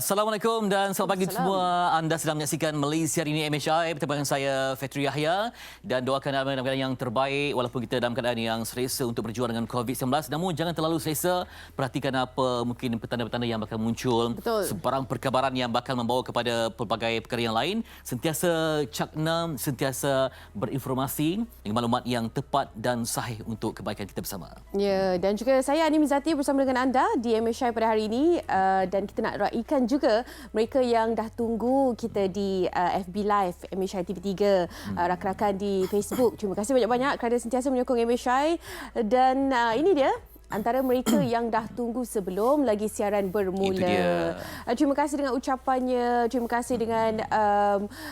Assalamualaikum dan selamat pagi semua. Anda sedang menyaksikan Malaysia Hari ini MHI bersama dengan saya Fetri Yahya, dan doakan anda dalam keadaan yang terbaik walaupun kita dalam keadaan yang selesa untuk berjuang dengan COVID-19. Namun jangan terlalu selesa, perhatikan apa mungkin petanda-petanda yang bakal muncul. Betul. Sebarang perkabaran yang bakal membawa kepada pelbagai perkara yang lain. Sentiasa cakna, sentiasa berinformasi dengan maklumat yang tepat dan sahih untuk kebaikan kita bersama. Ya, dan juga saya Ani Mizati bersama dengan anda di MHI pada hari ini, dan kita nak raikan juga mereka yang dah tunggu kita di FB Live MHI TV3, rakan-rakan di Facebook. Terima kasih banyak-banyak kerana sentiasa menyokong MHI, dan ini dia antara mereka yang dah tunggu sebelum lagi siaran bermula. Itu dia. Terima kasih dengan ucapannya, terima kasih dengan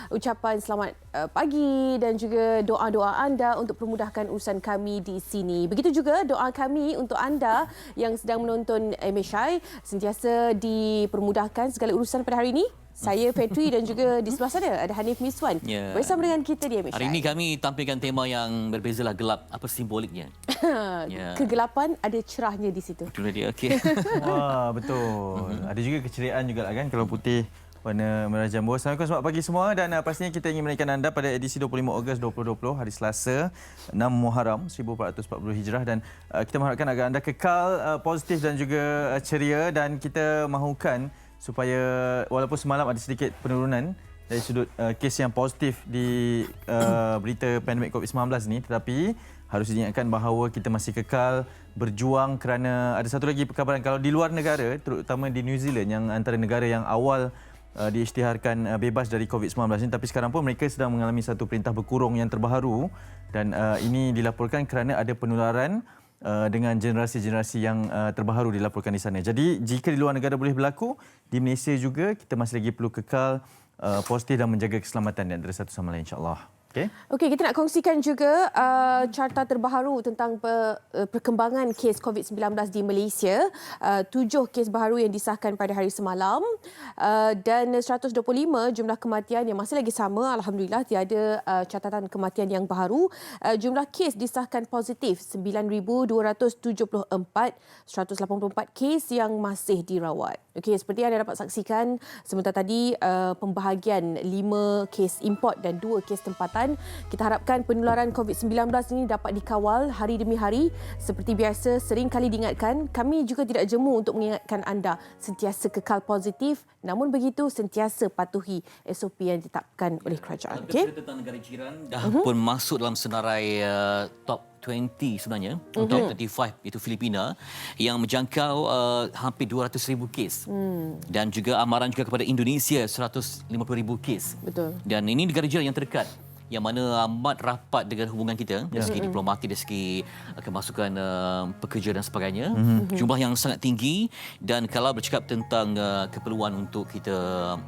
ucapan selamat pagi dan juga doa-doa anda untuk permudahkan urusan kami di sini. Begitu juga doa kami untuk anda yang sedang menonton MHI, sentiasa dipermudahkan segala urusan pada hari ini. Saya Fetri dan juga di sebelah sana ada Hanif Miswan bersama dengan kita di MHI. Hari ini kami tampilkan tema yang berbezalah, gelap. Apa simboliknya? Kegelapan ada cerahnya di situ. Itulah dia. Okey. Wah, betul. Ada juga keceriaan juga kan kalau putih warna merah jambu. Assalamualaikum, selamat pagi semua, dan pastinya kita ingin menaikkan anda pada edisi 25 Ogos 2020 hari Selasa 6 Muharram 1440 Hijrah, dan kita mengharapkan agar anda kekal positif dan juga ceria, dan kita mahukan supaya walaupun semalam ada sedikit penurunan dari sudut kes yang positif di berita pandemik COVID-19 ni, tetapi harus diingatkan bahawa kita masih kekal berjuang kerana ada satu lagi perkabaran kalau di luar negara, terutama di New Zealand yang antara negara yang awal diisytiharkan bebas dari COVID-19 ini, tapi sekarang pun mereka sedang mengalami satu perintah berkurung yang terbaru, dan ini dilaporkan kerana ada penularan dengan generasi-generasi yang terbaru dilaporkan di sana. Jadi jika di luar negara boleh berlaku, di Malaysia juga kita masih lagi perlu kekal positif dan menjaga keselamatan di antara satu sama lain, insya-Allah. Okey, kita nak kongsikan juga carta terbaru tentang perkembangan kes COVID-19 di Malaysia. 7 kes baru yang disahkan pada hari semalam, dan 125 jumlah kematian yang masih lagi sama. Alhamdulillah, tiada catatan kematian yang baru. Jumlah kes disahkan positif 9,274, 184 kes yang masih dirawat. Okey, seperti anda dapat saksikan sebentar tadi, pembahagian 5 kes import dan 2 kes tempatan. Kita harapkan penularan COVID-19 ini dapat dikawal hari demi hari. Seperti biasa, sering kali diingatkan, kami juga tidak jemu untuk mengingatkan anda sentiasa kekal positif, namun begitu sentiasa patuhi SOP yang ditetapkan oleh kerajaan. Okey. Tentang negara jiran dah pun masuk dalam senarai top 20 sebenarnya, top 25 iaitu Filipina yang menjangkau hampir 200,000 kes. Dan juga amaran juga kepada Indonesia 150,000 kes. Betul. Dan ini negara jiran yang terdekat, yang mana amat rapat dengan hubungan kita dari segi diplomatik, dari segi kemasukan pekerja dan sebagainya. Jumlah yang sangat tinggi, dan kalau bercakap tentang keperluan untuk kita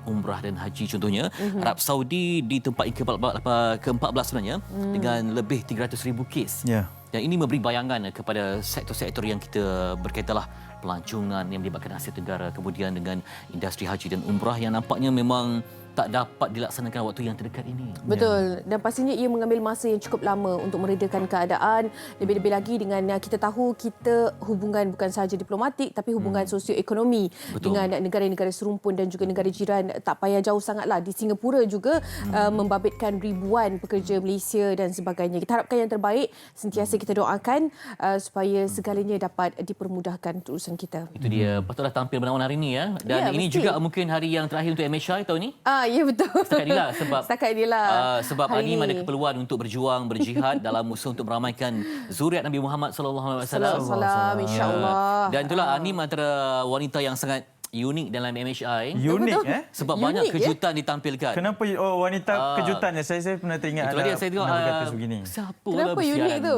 umrah dan haji contohnya, Arab Saudi di tempat ke-14 sebenarnya dengan lebih 300,000 kes. Dan ini memberi bayangan kepada sektor-sektor yang kita berkaitanlah pelancongan yang melibatkan Asia Tenggara, kemudian dengan industri haji dan umrah yang nampaknya memang tak dapat dilaksanakan waktu yang terdekat ini. Betul. Dan pastinya ia mengambil masa yang cukup lama untuk meredakan keadaan. Lebih-lebih lagi dengan kita tahu kita hubungan bukan sahaja diplomatik tapi hubungan sosioekonomi dengan negara-negara serumpun dan juga negara jiran tak payah jauh sangatlah. Di Singapura juga membabitkan ribuan pekerja Malaysia dan sebagainya. Kita harapkan yang terbaik, sentiasa kita doakan supaya segalanya dapat dipermudahkan untuk urusan kita. Itu dia. Patutlah tampil bernawan hari ini ya. Dan ini mesti. juga mungkin hari yang terakhir untuk MHI tahun ini. Ya, betul. Setakat inilah sebab sebab hari Ani ada keperluan untuk berjuang, berjihad dalam usaha untuk meramaikan zuriat Nabi Muhammad sallallahu alaihi wasallam. Insya-Allah. Dan itulah Ani antara wanita yang sangat unik dalam MHI. Unik Sebab Unik, banyak kejutan ditampilkan. Kenapa wanita kejutan ya? Saya pernah teringat Itulah dia, saya tengok berkata sebegini. siapa Kenapa unik tu?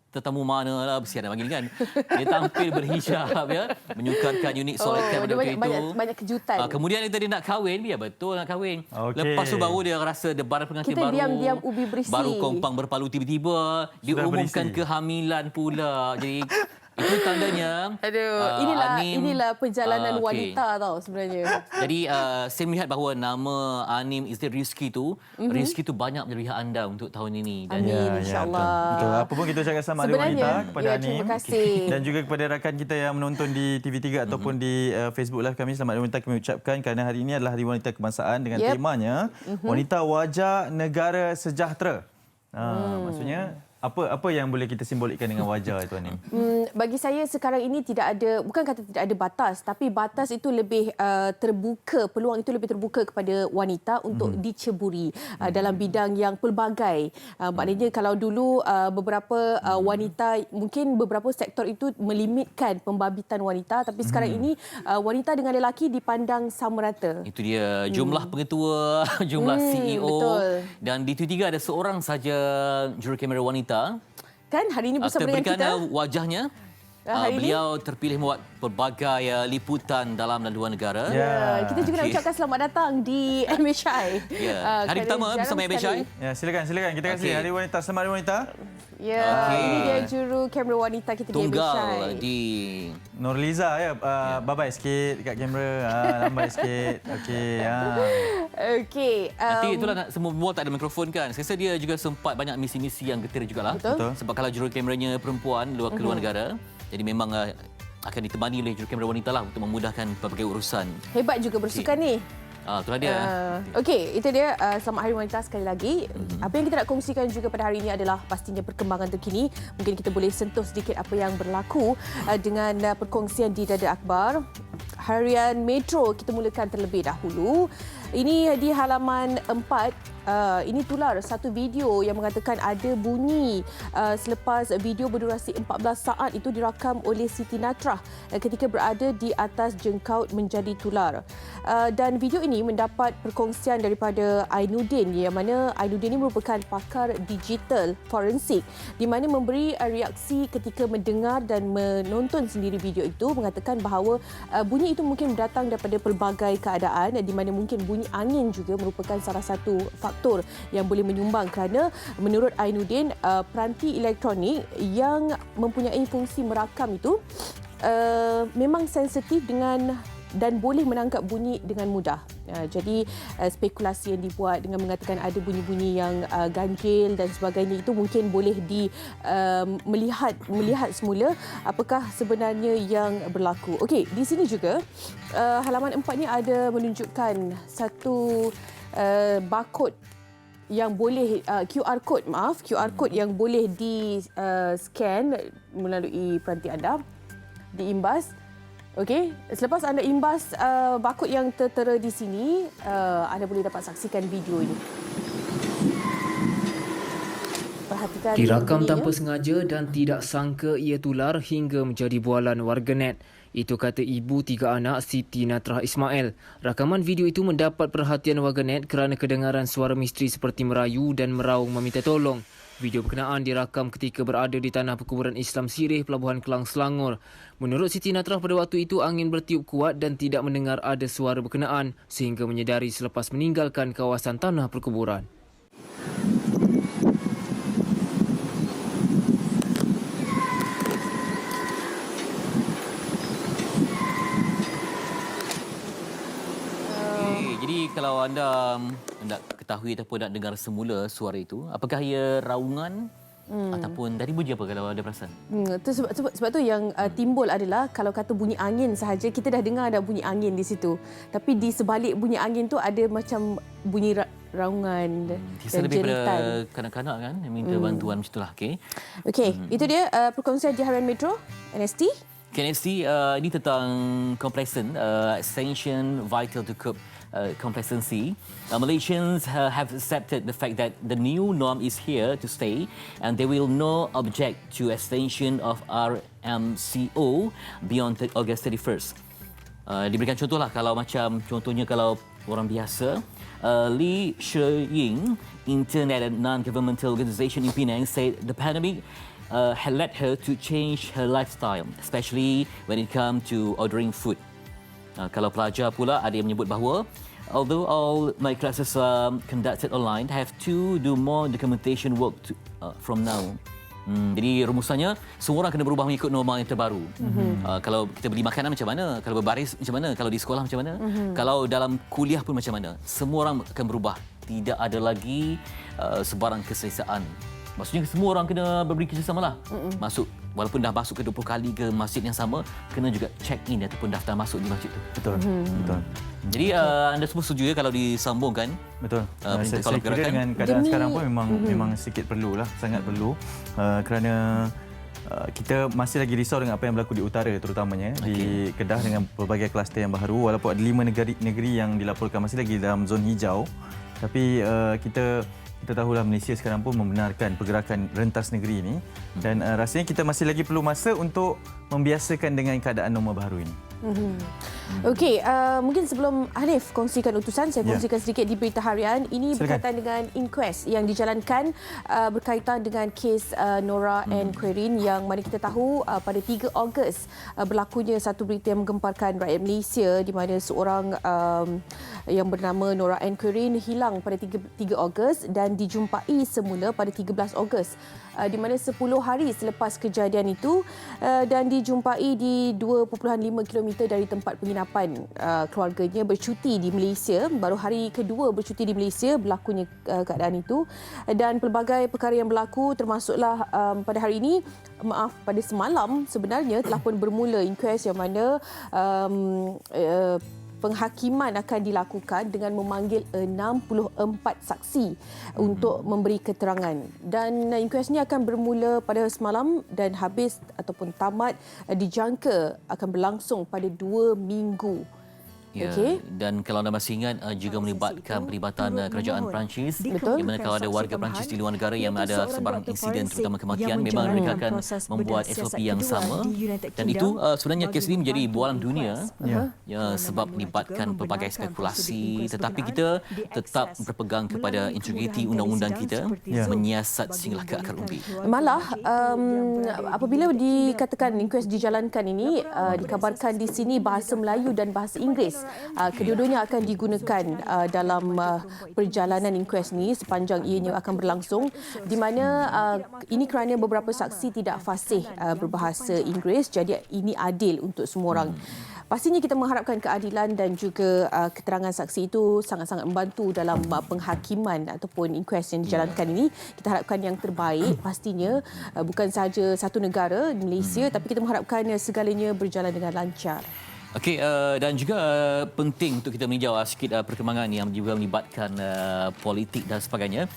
Tetamu mana lah bersiaran pagi ni kan. Dia tampil berhijab ya, menyukarkan unik solekan pada waktu itu. Banyak kejutan. Kemudian dia nak kahwin, dia betul nak kahwin. Lepas tu baru dia rasa debar pengantin Kita baru. diam-diam ubi berisi. Baru kompang berpalu tiba-tiba diumumkan berisi. kehamilan pula. Jadi Itu tandanya inilah perjalanan okey. wanita tau sebenarnya. Jadi saya melihat bahawa nama Anim Izzati Rizki tu Rizki tu banyak menjadi pihak anda untuk tahun ini dan Amin, insyaAllah. Betul. Apa pun kita ucapkan selamat Hari Sebenarnya, Wanita kepada Anim. terima kasih. Dan juga kepada rakan kita yang menonton di TV3 ataupun di Facebook Live kami, selamat Hari Wanita kami ucapkan kerana hari ini adalah Hari Wanita Kebangsaan dengan temanya Wanita Wajah Negara Sejahtera. Maksudnya apa yang boleh kita simbolikkan dengan wajah itu, Anim? Bagi saya sekarang ini tidak ada, bukan kata tidak ada batas, tapi batas itu lebih terbuka, peluang itu lebih terbuka kepada wanita untuk diceburi dalam bidang yang pelbagai. Maknanya kalau dulu beberapa wanita, mungkin beberapa sektor itu melimitkan pembabitan wanita, tapi sekarang ini wanita dengan lelaki dipandang sama rata. itu dia jumlah pengetua, jumlah CEO betul. dan di TV3 ada seorang saja jurukamera wanita. Kan hari ini bersama dengan Terberikan kita. wajahnya. Hari ini? Beliau terpilih membuat pelbagai liputan dalam dan luar negara. Kita juga nak ucapkan selamat datang di MHI. Hari pertama bersama MHI. Ya, silakan. Kita kasih Hari Wanita. Selamat Hari Wanita. Ini dia juru kamera wanita kita di MHI. Tunggal di Nurliza ya, bye-bye sikit dekat kamera. Lambai sikit. Okey. Okey. nanti itulah nak semua tak ada mikrofon kan. Saya rasa dia juga sempat banyak misi-misi yang getir jugalah. Betul. Sebab kalau juru kameranya perempuan ke luar negara, jadi memang akan ditemani oleh juru kamera wanita lah untuk memudahkan pelbagai urusan. Hebat juga bersukan ni. Itulah dia. Okey, itu dia Selamat Hari Wanita sekali lagi. Apa yang kita nak kongsikan juga pada hari ini adalah pastinya perkembangan terkini. Mungkin kita boleh sentuh sedikit apa yang berlaku dengan perkongsian di Dada Akhbar. Harian Metro kita mulakan terlebih dahulu. Ini di halaman 4. Ini tular satu video yang mengatakan ada bunyi selepas video berdurasi 14 saat itu dirakam oleh Siti Natrah ketika berada di atas jengkaut menjadi tular. Dan video ini mendapat perkongsian daripada Ainuddin, yang mana Ainuddin ini merupakan pakar digital forensik di mana memberi reaksi ketika mendengar dan menonton sendiri video itu, mengatakan bahawa bunyi itu mungkin datang daripada pelbagai keadaan di mana mungkin bunyi angin juga merupakan salah satu faktor yang boleh menyumbang kerana menurut Ainuddin peranti elektronik yang mempunyai fungsi merakam itu memang sensitif dan boleh menangkap bunyi dengan mudah. Jadi spekulasi yang dibuat dengan mengatakan ada bunyi-bunyi yang ganjil dan sebagainya itu mungkin boleh melihat semula apakah sebenarnya yang berlaku. Okey, di sini juga halaman 4 ni ada menunjukkan satu barcode yang boleh QR code yang boleh di scan melalui peranti anda, diimbas. Okey, selepas anda imbas barcode yang tertera di sini, anda boleh dapat saksikan video ini. Perhatikan Dirakam bunyinya. tanpa sengaja dan tidak sangka ia tular hingga menjadi bualan warganet. Itu kata ibu 3 anak Siti Natrah Ismail. Rakaman video itu mendapat perhatian warganet kerana kedengaran suara misteri seperti merayu dan meraung meminta tolong. Video berkenaan dirakam ketika berada di tanah perkuburan Islam Sirih, Pelabuhan Kelang, Selangor. Menurut Siti Natrah, pada waktu itu angin bertiup kuat dan tidak mendengar ada suara berkenaan sehingga menyedari selepas meninggalkan kawasan tanah perkuburan. Jadi kalau anda nak ketahui ataupun nak dengar semula suara itu, apakah ia raungan ataupun dari bunyi apa kalau ada perasan? Sebab tu yang timbul adalah kalau kata bunyi angin sahaja, kita dah dengar ada bunyi angin di situ. Tapi di sebalik bunyi angin tu ada macam bunyi raungan dan lebih jeritan. pada kanak-kanak kan yang minta bantuan macam itulah. Okey, itu dia perkongsian di Harian Metro NST. KNST ini tentang complacent, extension vital to curb complacency. Malaysians have accepted the fact that the new norm is here to stay and they will not object to extension of RMCO beyond August 31st. Diberikan contohlah kalau macam contohnya kalau orang biasa, Lee She-ying, Internet and Non-Governmental Organisation in Penang said the pandemic had led her to change her lifestyle, especially when it comes to ordering food. Kalau pelajar pula ada yang menyebut bahawa although all my classes are conducted online, I have to do more documentation work from now. Jadi rumusannya semua orang kena berubah mengikut norma yang terbaru. Kalau kita beli makanan macam mana, kalau berbaris macam mana, kalau di sekolah macam mana, kalau dalam kuliah pun macam mana. Semua orang akan berubah. Tidak ada lagi sebarang keselesaan. Maksudnya semua orang kena berberi kerjasama lah. Walaupun dah masuk ke 20 kali ke masjid yang sama, kena juga check in ataupun daftar masuk di masjid tu. Betul. Betul. Jadi anda semua setuju ya kalau disambungkan? Betul. Perintah Saya Kepala kira Pergerakan? dengan keadaan sekarang pun memang sedikit perlulah, sangat perlu kerana kita masih lagi risau dengan apa yang berlaku di utara terutamanya di Kedah dengan pelbagai kluster yang baru. Walaupun ada 5 negeri yang dilaporkan masih lagi dalam zon hijau, tapi kita tahulah Malaysia sekarang pun membenarkan pergerakan rentas negeri ini dan rasanya kita masih lagi perlu masa untuk membiasakan dengan keadaan norma baru ini. Okey, mungkin sebelum Hanif kongsikan utusan, saya kongsikan sedikit di berita harian. Ini berkaitan dengan inquest yang dijalankan berkaitan dengan kes Nora and Quirin yang mana kita tahu pada 3 Ogos berlakunya satu berita yang menggemparkan rakyat Malaysia di mana seorang yang bernama Nora and Quirin hilang pada 3 Ogos dan dijumpai semula pada 13 Ogos. Di mana 10 hari selepas kejadian itu dan dijumpai di 2.5 km dari tempat penginapan keluarganya bercuti di Malaysia. Baru hari kedua bercuti di Malaysia berlakunya keadaan itu dan pelbagai perkara yang berlaku termasuklah pada hari ini, pada semalam sebenarnya telah pun bermula inquest yang mana penghakiman akan dilakukan dengan memanggil 64 saksi untuk memberi keterangan. Dan inquest ini akan bermula pada semalam dan habis ataupun tamat dijangka akan berlangsung pada 2 minggu. Ya, dan kalau anda masih ingat juga melibatkan perlibatan kerajaan Perancis. Betul. Di mana kalau ada warga Perancis di luar negara yang ada sebarang insiden terutama kematian, memang mereka akan membuat SOP yang sama. Dan itu sebenarnya kes ini menjadi bualan dunia sebab melibatkan pelbagai spekulasi. Tetapi kita tetap berpegang kepada integriti undang-undang kita, menyiasat sehinggalah ke akar umbi. Malah apabila dikatakan inquest dijalankan ini, dikabarkan di sini bahasa Melayu dan bahasa Inggeris. Kedua-duanya akan digunakan dalam perjalanan inquest ini sepanjang ianya akan berlangsung, di mana ini kerana beberapa saksi tidak fasih berbahasa Inggeris, jadi ini adil untuk semua orang. Pastinya kita mengharapkan keadilan dan juga keterangan saksi itu sangat-sangat membantu dalam penghakiman ataupun inquest yang dijalankan ini. Kita harapkan yang terbaik pastinya, bukan sahaja satu negara, Malaysia, tapi kita mengharapkan segalanya berjalan dengan lancar. Okey, dan juga penting untuk kita meninjau sikit perkembangan yang juga melibatkan politik dan sebagainya.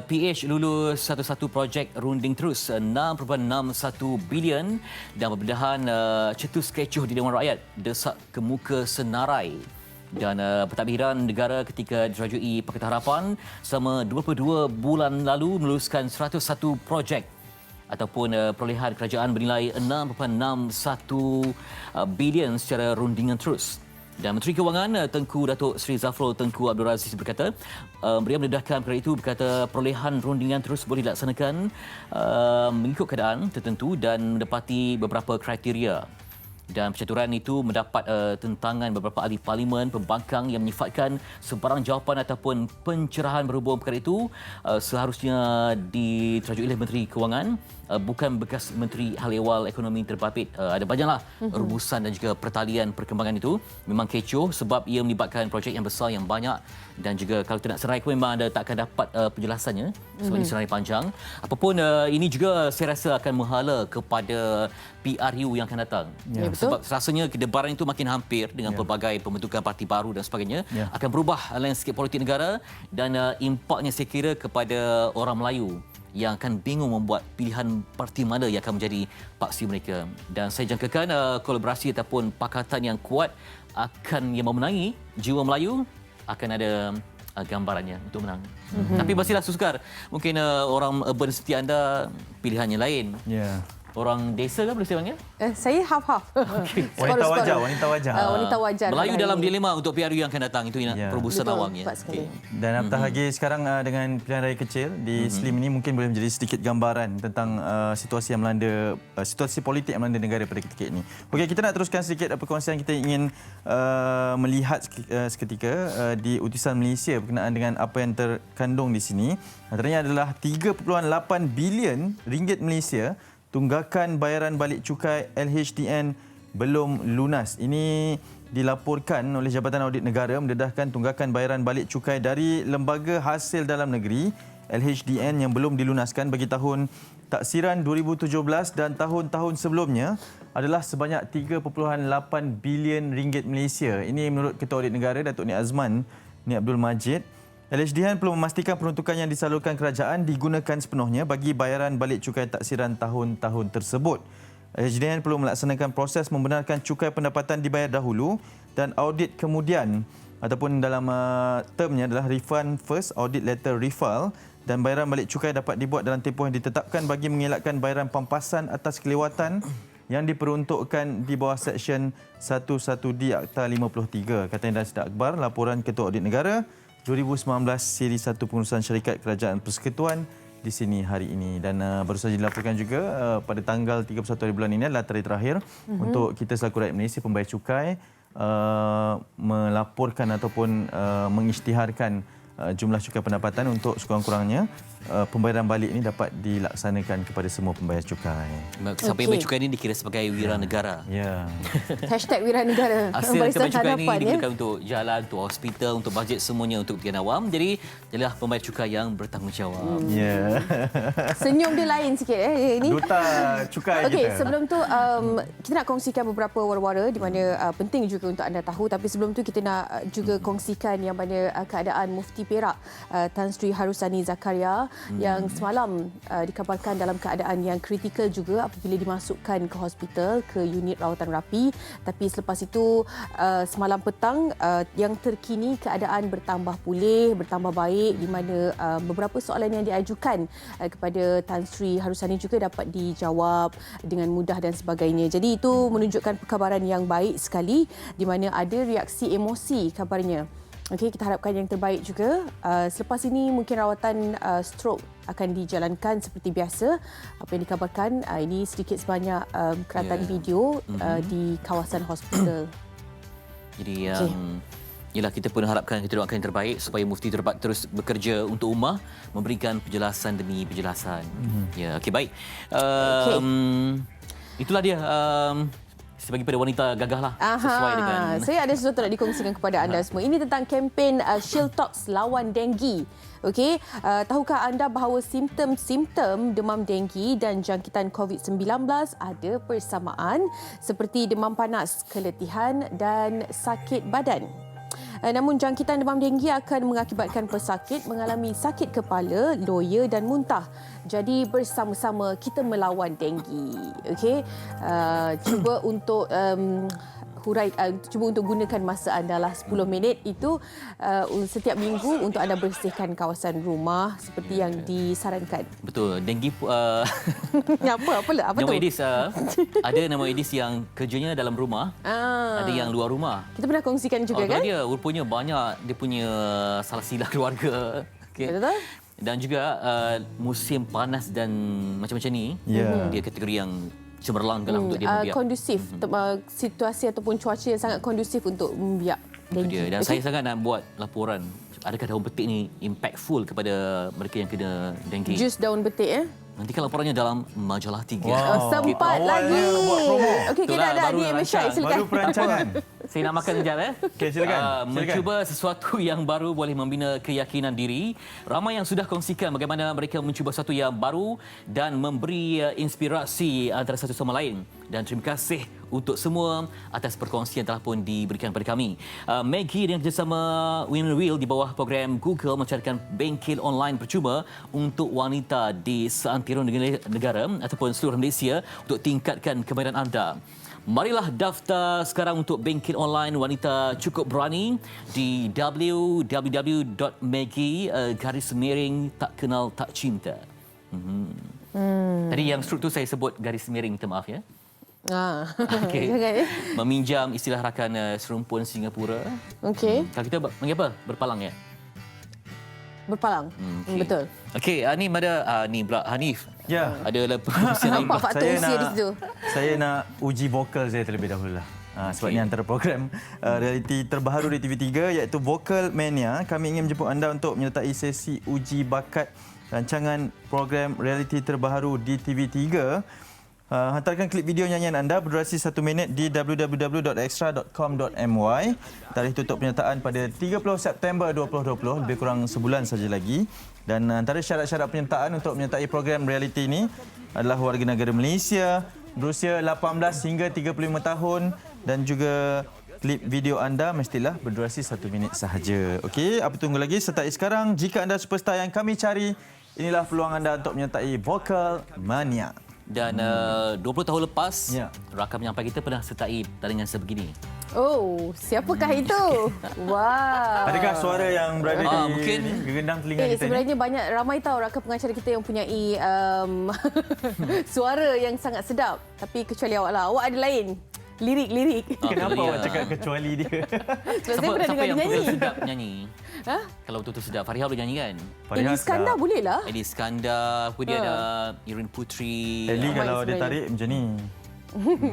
PH lulus satu-satu projek runding terus 6.61 bilion dan pembedahan cetus kecoh di Dewan Rakyat desak ke muka senarai. Dan pentadbiran negara ketika dirajui Pakatan Harapan selama 22 bulan lalu meluluskan 101 projek ataupun perolehan kerajaan bernilai 6.61 bilion secara rundingan terus. Dan Menteri Kewangan Tengku Datuk Seri Zafrul Tengku Abdul Aziz berkata, beliau mendedahkan perkara itu, berkata perolehan rundingan terus boleh dilaksanakan mengikut keadaan tertentu dan mendapati beberapa kriteria. Dan percaturan itu mendapat tentangan beberapa ahli parlimen pembangkang yang menyifatkan sebarang jawapan ataupun pencerahan berhubung perkara itu seharusnya diterajui oleh Menteri Kewangan, bukan bekas Menteri Hal Ehwal Ekonomi Terbabit. Ada banyaklah rumusan dan juga pertalian perkembangan itu. Memang kecoh sebab ia melibatkan projek yang besar yang banyak dan juga kalau tidak serai pun memang anda tak akan dapat penjelasannya sebab ini serai panjang. Apapun ini juga saya rasa akan menghala kepada PRU yang akan datang. Sebab rasanya kedebaran itu makin hampir dengan pelbagai pembentukan parti baru dan sebagainya, akan berubah landscape politik negara dan impaknya saya kira kepada orang Melayu yang akan bingung membuat pilihan parti mana yang akan menjadi paksi mereka. Dan saya jangkakan kolaborasi ataupun pakatan yang kuat akan yang memenangi. Jiwa Melayu akan ada gambarannya untuk menang. Tapi pastilah Sukar, mungkin orang urban seperti anda pilihannya lain. orang desa kan boleh saya panggil? Saya half-half. Wanita wajar, wanita wajar. Wanita wajar. Melayu dalam dilema untuk PRU yang akan datang. Itu perobusan Betul, awangnya. tepat sekali. Dan apatah lagi sekarang dengan pilihan raya kecil di Slim ini mungkin boleh menjadi sedikit gambaran tentang situasi yang melanda, situasi politik yang melanda negara pada ketika ini. Okey, kita nak teruskan sedikit perkongsian kita ingin melihat seketika di utusan Malaysia berkenaan dengan apa yang terkandung di sini. Antaranya adalah 3.8 bilion ringgit Malaysia tunggakan bayaran balik cukai LHDN belum lunas. Ini dilaporkan oleh Jabatan Audit Negara mendedahkan tunggakan bayaran balik cukai dari Lembaga Hasil Dalam Negeri LHDN yang belum dilunaskan bagi tahun taksiran 2017 dan tahun-tahun sebelumnya adalah sebanyak 3.8 bilion ringgit Malaysia. Ini menurut Ketua Audit Negara Datuk Ni Azman Ni Abdul Majid. LHDN perlu memastikan peruntukan yang disalurkan kerajaan digunakan sepenuhnya bagi bayaran balik cukai taksiran tahun-tahun tersebut. LHDN perlu melaksanakan proses membenarkan cukai pendapatan dibayar dahulu dan audit kemudian, ataupun dalam termnya adalah refund first, audit later refile, dan bayaran balik cukai dapat dibuat dalam tempoh yang ditetapkan bagi mengelakkan bayaran pampasan atas kelewatan yang diperuntukkan di bawah Seksyen 11D Akta 53. Kata Indra Sidak Akbar, laporan Ketua Audit Negara 2019 Siri 1 Pengurusan Syarikat Kerajaan Persekutuan di sini hari ini. Dan baru saja dilaporkan juga pada tanggal 31 hari bulan ini adalah tarikh terakhir untuk kita selaku rakyat Malaysia pembayar cukai melaporkan ataupun mengisytiharkan jumlah cukai pendapatan untuk sekurang-kurangnya pembayaran balik ini dapat dilaksanakan kepada semua pembayar cukai. Siapa yang bayar cukai ini dikira sebagai wira negara. Ya. #Wiranegara. Hasil Barisan pembayar cukai ini hadapan, digunakan untuk jalan, untuk hospital, untuk bajet semuanya untuk kepentingan awam. Jadi, adalah pembayar cukai yang bertanggungjawab. Ya. Senyum dia lain sikit ini. Duta cukai Okey, kita. sebelum tu kita nak kongsikan beberapa wara-wara di mana penting juga untuk anda tahu, tapi sebelum tu kita nak juga kongsikan yang mana keadaan Mufti Perak Tan Sri Harusani Zakaria yang semalam dikabarkan dalam keadaan yang kritikal juga apabila dimasukkan ke hospital, ke unit rawatan rapi. Tapi selepas itu semalam petang yang terkini keadaan bertambah pulih, bertambah baik, di mana beberapa soalan yang diajukan kepada Tan Sri Harusani juga dapat dijawab dengan mudah dan sebagainya. Jadi itu menunjukkan perkabaran yang baik sekali di mana ada reaksi emosi kabarnya. Okey, kita harapkan yang terbaik juga. Selepas ini mungkin rawatan stroke akan dijalankan seperti biasa. Apa yang dikabarkan ini sedikit sebanyak keratan video di kawasan hospital. Jadi ialah kita pun harapkan kita doakan yang terbaik supaya Mufti dapat terus bekerja untuk ummah, memberikan penjelasan demi penjelasan. Ya, okey, baik. Itulah dia. Sebagi pada wanita gagahlah sesuai dengan. Saya ada sesuatu nak dikongsikan kepada anda semua. Ini tentang kempen Shield Talks lawan denggi. Okey, tahukah anda bahawa simptom-simptom demam denggi dan jangkitan COVID-19 ada persamaan seperti demam panas, keletihan dan sakit badan. Namun jangkitan demam denggi akan mengakibatkan pesakit mengalami sakit kepala, loya dan muntah. Jadi bersama-sama kita melawan denggi. Okey, cuba untuk cuba untuk gunakan masa anda lah 10 minit itu setiap minggu untuk anda bersihkan kawasan rumah seperti yang disarankan. Betul, denggi apa nama tu? Edis ada nama Edis yang kerjanya dalam rumah, ada yang luar rumah. Kita pernah kongsikan juga kan? Dia rupanya banyak dia punya salah silah keluarga. Okay. Betul. Dan juga musim panas dan macam-macam ni, dia kategori yang cemerlang dalam untuk dia membiak. Kondusif, situasi ataupun cuaca yang sangat kondusif untuk membiak denggi. Dia. Dan saya sangat nak buat laporan. Adakah daun betik ni impactful kepada mereka yang kena denggi? Jus daun betik Nantikan laporannya dalam majalah 3. Wow. Sempat lagi. Buat promo. Okey, kita ada baru DM Syai, rancang. silakan. Baru perancangan. Saya nak makan sekejap. Okey, silakan. Mencuba sesuatu yang baru boleh membina keyakinan diri. Ramai yang sudah kongsikan bagaimana mereka mencuba sesuatu yang baru dan memberi inspirasi antara satu sama lain. Dan terima kasih untuk semua atas perkongsian telah pun diberikan kepada kami. Maggie dengan kerjasama Winner Wheel di bawah program Google mencarikan bengkel online percuma untuk wanita di seantero negara ataupun seluruh Malaysia untuk tingkatkan kemahiran anda. Marilah daftar sekarang untuk bengkel online wanita cukup berani di www.maggie_tak kenal tak cinta. Tadi yang struktur saya sebut garis miring, minta maaf ya. Okey. Jangan ya. Meminjam istilah rakan serumpun Singapura. Okey. Kalau kita panggil apa? Berpalang ya? Berpalang. Okey. Betul. Okey, ni ada ni pula Hanif. Ya. Ada perkongsian lain Nampak pula. faktor usia di situ. Saya nak uji vokal saya terlebih dahulu lah. Sebab ni antara program realiti terbaru di TV3 iaitu Vocal Mania. Kami ingin menjemput anda untuk menyertai sesi uji bakat rancangan program realiti terbaru di TV3. Hantarkan klip video nyanyian anda berdurasi 1 minit di www.extra.com.my. Tarikh tutup penyertaan pada 30 September 2020, lebih kurang sebulan saja lagi. Dan antara syarat-syarat penyertaan untuk menyertai program realiti ini adalah warga negara Malaysia, berusia 18 hingga 35 tahun dan juga klip video anda mestilah berdurasi 1 minit sahaja. Okey, apa tunggu lagi? Sertai sekarang. Jika anda superstar yang kami cari, inilah peluang anda untuk menyertai Vocal Mania. Dan 20 tahun lepas, Ya. rakam penyampai kita pernah sertai tandingan sebegini. Oh, siapakah itu? Wow. Adakah suara yang berada di mungkin gegendang telinga kita ni? Sebenarnya banyak ramai tahu rakan pengacara kita yang mempunyai suara yang sangat sedap. Tapi kecuali awak lah. Awak ada lain. Lirik-lirik. Kenapa Betul, awak ya. cakap kecuali dia? Sebab saya pernah dengar dia yang nyanyi. betul sedap nyanyi? Ha? Kalau betul-betul sedap, Fariha boleh nyanyi kan? Eli Iskandar boleh lah. Eli Iskandar, kemudian ada Irin Putri. Eli Ramai kalau dia sebenarnya. tarik macam ni.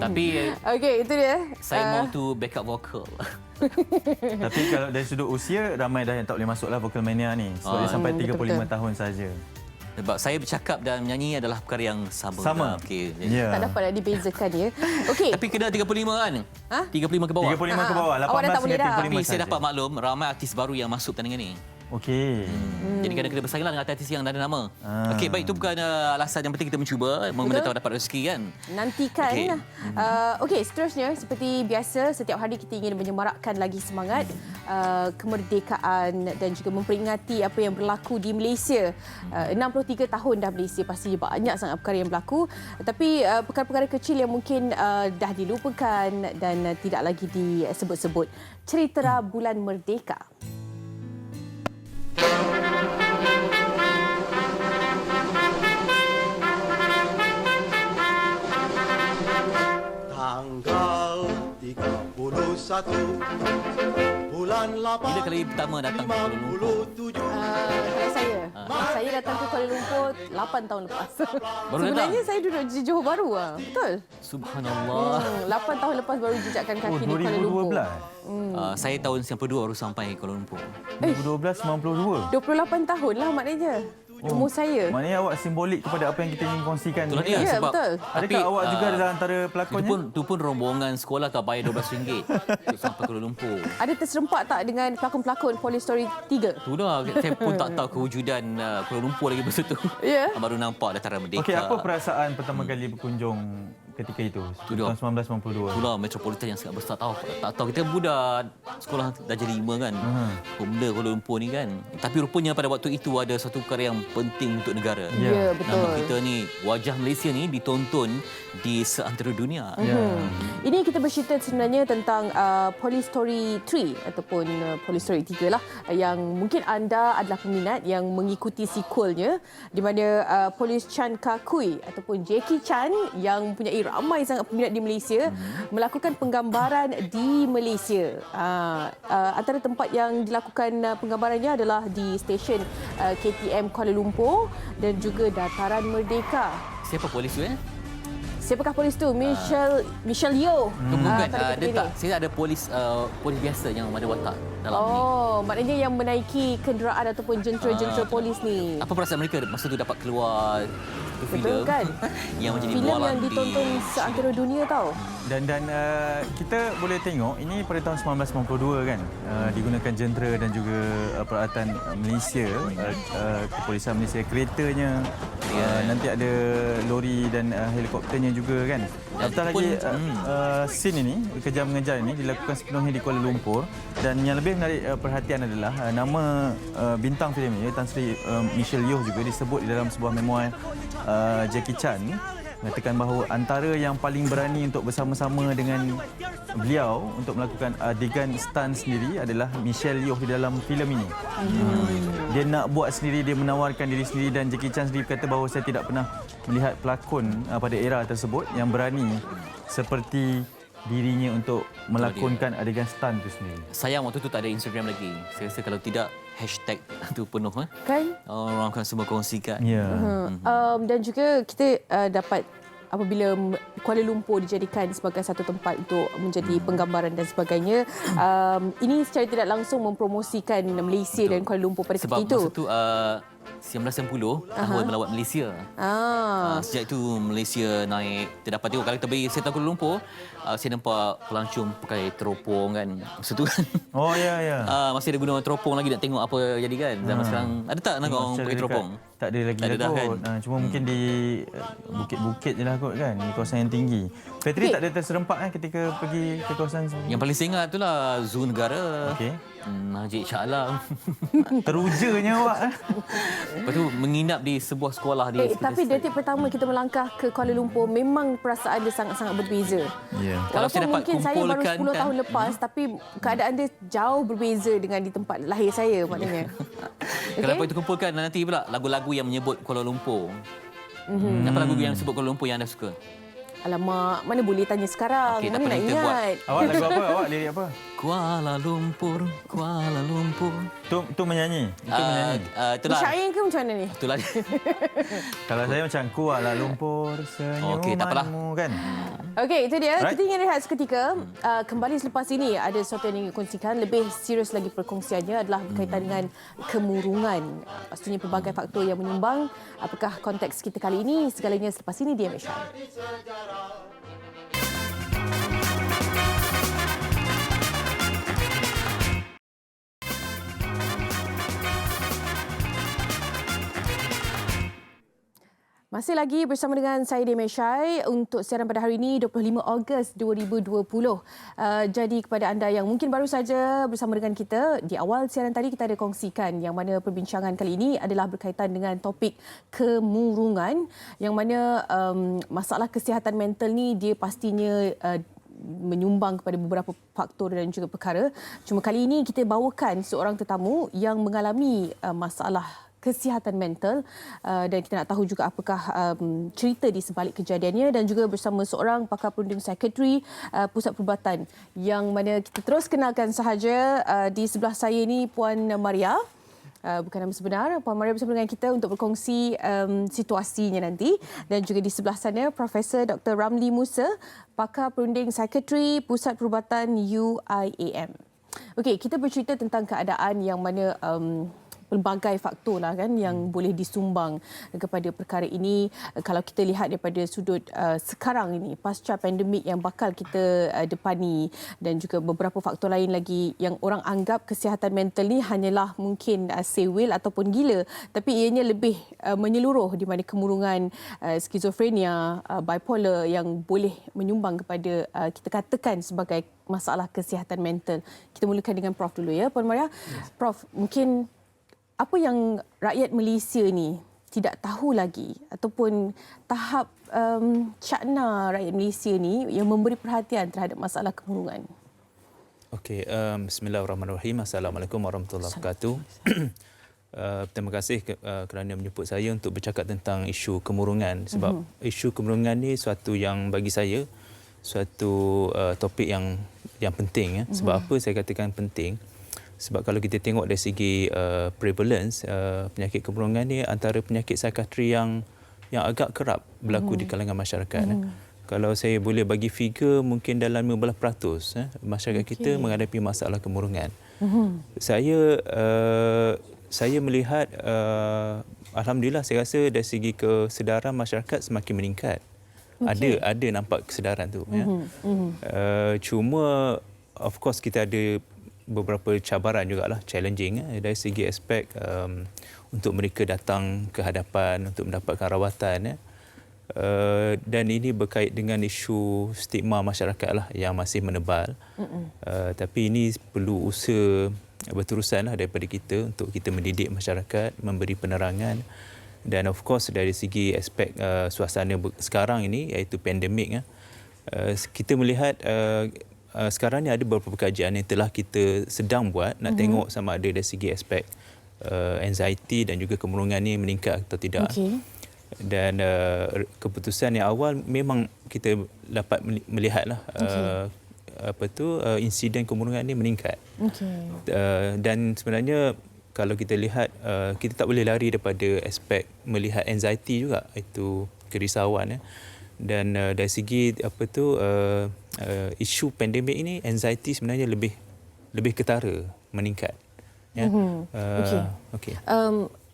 Tapi Okey, itu dia. saya mau tu backup vocal. Tapi kalau dari sudut usia, ramai dah yang tak boleh masuk lah Vocal Mania ni. Sebab dia sampai 35 betul-betul. tahun saja. Sebab saya bercakap dan menyanyi adalah perkara yang sama. Sama? Okey. Ya. Tak dapat nak dibezakan ya. Okey. Tapi kena 35 kan? Ha? 35 ke bawah. 35 ke bawah, Awak dah tak 18 boleh hingga dah. 35 Tapi saya saja. dapat maklum ramai artis baru yang masuk pertandingan ni. Okey. Jadi kena bersaing lah dengan artis yang dah ada nama. Ah. Okey, baik, itu bukan alasan yang penting kita mencuba. Mana tahu dapat rezeki kan. Nantikan. Okey. Okey, seterusnya seperti biasa setiap hari kita ingin menyemarakkan lagi semangat kemerdekaan dan juga memperingati apa yang berlaku di Malaysia. 63 tahun dah Malaysia, pastinya banyak sangat perkara yang berlaku. Tapi perkara-perkara kecil yang mungkin dah dilupakan dan tidak lagi disebut-sebut. Cerita Bulan Merdeka. Tanggal 31 bulan 8 Bila kali pertama datang ke Kuala Lumpur? 57 Kalau saya datang ke Kuala Lumpur 8 tahun lepas. Baru Sebenarnya datang? saya duduk di Johor Bahru lah. Betul. Subhanallah. 8 tahun lepas baru jejakkan Oh, kaki di Kuala Lumpur. 2012. Saya tahun 92 baru sampai Kuala Lumpur. 2012, 92. 28 tahun lah maknanya. Umur saya. Maknanya awak simbolik kepada apa yang kita ingin kongsikan. Itulah ni. dia Ya, sebab betul. Adakah awak juga adalah antara pelakonnya? Itu pun rombongan sekolah tak bayar RM12 untuk sampai Kuala Lumpur. Ada terserempak tak dengan pelakon-pelakon Police Story 3? Tu dah, saya pun tak tahu kewujudan Kuala Lumpur lagi masa tu. Ya. Baru nampak dataran merdeka. Okey, apa perasaan pertama kali berkunjung ketika itu? Sudah. Tahun 1992. Itulah metropolitan yang sangat besar. Tak tahu kita budak sekolah darjah 5 kan. Benda Kuala Lumpur ni kan. Tapi rupanya pada waktu itu ada satu perkara yang penting untuk negara. Ya, betul. Nama kita ni, wajah Malaysia ni ditonton di seantero dunia. Ini kita bercerita sebenarnya tentang Police Story 3 ataupun Police Story 3 lah yang mungkin anda adalah peminat yang mengikuti sequelnya di mana Polis Chan Kakui ataupun Jackie Chan yang mempunyai ramai sangat peminat di Malaysia melakukan penggambaran di Malaysia. Antara tempat yang dilakukan penggambarannya adalah di stesen KTM Kuala Lumpur dan juga Dataran Merdeka. Siapa polis tu Siapakah polis tu? Michelle Yeoh. Tunggu kan, pada dia ketika tak, ini. saya ada polis biasa yang ada watak dalam ni. Oh, maknanya yang menaiki kenderaan ataupun jentera-jentera polis ni. Apa perasaan mereka masa tu dapat keluar satu Betul filem kan? yang menjadi Filem bualan yang ditonton seantero dunia tau. Dan kita boleh tengok ini pada tahun 1992 kan, digunakan jentera dan juga peralatan Malaysia, kepolisian Malaysia, keretanya, nanti ada lori dan helikopternya juga kan. Apatah lagi scene ini, kejar mengejar ini dilakukan sepenuhnya di Kuala Lumpur dan yang lebih menarik perhatian adalah nama bintang filem ini Tan Sri Michelle Yeoh juga disebut di dalam sebuah memoir Jackie Chan mengatakan bahawa antara yang paling berani untuk bersama-sama dengan beliau untuk melakukan adegan stunt sendiri adalah Michelle Yeoh di dalam filem ini. Dia nak buat sendiri, dia menawarkan diri sendiri, dan Jackie Chan sendiri berkata bahawa saya tidak pernah melihat pelakon pada era tersebut yang berani seperti dirinya untuk melakonkan adegan stunt itu sendiri. Sayang waktu tu tak ada Instagram lagi. Saya rasa kalau tidak hashtag tu penuh Kan? orang akan semua kongsikan. Ya. Dan juga kita dapat apabila Kuala Lumpur dijadikan sebagai satu tempat untuk menjadi penggambaran dan sebagainya, ini secara tidak langsung mempromosikan Malaysia dan Kuala Lumpur pada Sebab ketika itu. masa tu 1990 tahun melawat Malaysia. Sejak itu Malaysia naik. Terdapat tengok kalau kita pergi Serta Kuala Lumpur, saya nampak pelancong pakai teropong kan. Masa tu kan. Oh ya ya. Masih ada guna teropong lagi nak tengok apa jadi kan. Zaman sekarang ada tak nampak orang pakai teropong? Tak ada lagi Tak ada lah dah kot. kan? Cuma mungkin di bukit-bukit je lah kot kan. Di kawasan yang tinggi. Petri tak ada terserempak ketika pergi ke kawasan Yang paling saya ingat tu lah Zoo Negara. Okey. Masjid Shah Alam. Terujanya awak. Lepas tu menginap di sebuah sekolah di Tapi detik pertama kita melangkah ke Kuala Lumpur, memang perasaan dia sangat-sangat berbeza. Ya. Kalau saya Walaupun dapat mungkin saya baru kumpulkan 10 tahun lepas, tapi keadaan dia jauh berbeza dengan di tempat lahir saya maknanya. Kalau apa itu kumpulkan nanti pula lagu-lagu yang menyebut Kuala Lumpur. Apa lagu yang sebut Kuala Lumpur yang anda suka? Alamak, mana boleh tanya sekarang? Okey, tak Mana apa, nak kita buat. ingat? Awak lagu apa? Awak lirik apa? Kuala Lumpur, Kuala Lumpur. Tu menyanyi. Itu menyanyi. Itulah. Syair ke macam mana ni? Itulah. Kalau saya macam Kuala Lumpur senyumanmu Okey, tak apalah. kan. Okey, itu dia. Right. Kita ingin rehat seketika. Kembali selepas ini, ada sesuatu yang ingin kongsikan. Lebih serius lagi perkongsiannya adalah berkaitan dengan kemurungan. Pastinya pelbagai faktor yang menyumbang. Apakah konteks kita kali ini? Segalanya selepas ini di MHR. Masih lagi bersama dengan saya Demi Syai untuk siaran pada hari ini 25 Ogos 2020. Jadi kepada anda yang mungkin baru saja bersama dengan kita, di awal siaran tadi kita ada kongsikan yang mana perbincangan kali ini adalah berkaitan dengan topik kemurungan, yang mana masalah kesihatan mental ni dia pastinya menyumbang kepada beberapa faktor dan juga perkara. Cuma kali ini kita bawakan seorang tetamu yang mengalami masalah kesihatan mental dan kita nak tahu juga apakah cerita di sebalik kejadiannya, dan juga bersama seorang pakar perunding psikiatri Pusat Perubatan yang mana kita terus kenalkan sahaja. Di sebelah saya ni Puan Maria. Bukan nama sebenar. Puan Maria bersama dengan kita untuk berkongsi situasinya nanti. Dan juga di sebelah sana Profesor Dr. Ramli Musa, pakar perunding psikiatri Pusat Perubatan UIAM. Okey, kita bercerita tentang keadaan yang mana pelbagai faktor lah kan yang boleh disumbang kepada perkara ini. Kalau kita lihat daripada sudut sekarang ini pasca pandemik yang bakal kita depani, dan juga beberapa faktor lain lagi yang orang anggap kesihatan mental ni hanyalah mungkin sewil ataupun gila, tapi ianya lebih menyeluruh, di mana kemurungan, skizofrenia, bipolar yang boleh menyumbang kepada kita katakan sebagai masalah kesihatan mental. Kita mulakan dengan Prof dulu ya, Puan Maria. Prof, mungkin apa yang rakyat Malaysia ni tidak tahu lagi, ataupun tahap cakna rakyat Malaysia ni yang memberi perhatian terhadap masalah kemurungan? Okey, bismillahirrahmanirrahim. Assalamualaikum warahmatullahi wabarakatuh. Terima kasih kerana menjemput saya untuk bercakap tentang isu kemurungan, sebab isu kemurungan ni suatu yang bagi saya suatu topik yang penting ya. Sebab apa saya katakan penting? Sebab kalau kita tengok dari segi prevalence, penyakit kemurungan ni antara penyakit psikiatri yang agak kerap berlaku di kalangan masyarakat. Kalau saya boleh bagi figure, mungkin dalam 15% masyarakat kita menghadapi masalah kemurungan. Saya melihat, alhamdulillah, saya rasa dari segi kesedaran masyarakat semakin meningkat. Ada nampak kesedaran tu. Cuma of course kita ada beberapa cabaran jugalah, challenging dari segi aspek untuk mereka datang ke hadapan untuk mendapatkan rawatan. Dan ini berkait dengan isu stigma masyarakat lah yang masih menebal. Tapi ini perlu usaha berterusan lah daripada kita untuk kita mendidik masyarakat, memberi penerangan Dan of course dari segi aspek suasana sekarang ini iaitu pandemik, kita melihat sekarang ni ada beberapa kajian yang telah kita sedang buat nak tengok sama ada dari segi aspek anxiety dan juga kemurungan ni meningkat atau tidak. Dan keputusan yang awal memang kita dapat melihatlah insiden kemurungan ni meningkat. Dan sebenarnya kalau kita lihat kita tak boleh lari daripada aspek melihat anxiety juga, itu kerisauan. Dan dari segi isu pandemik ini, anxiety sebenarnya lebih ketara meningkat.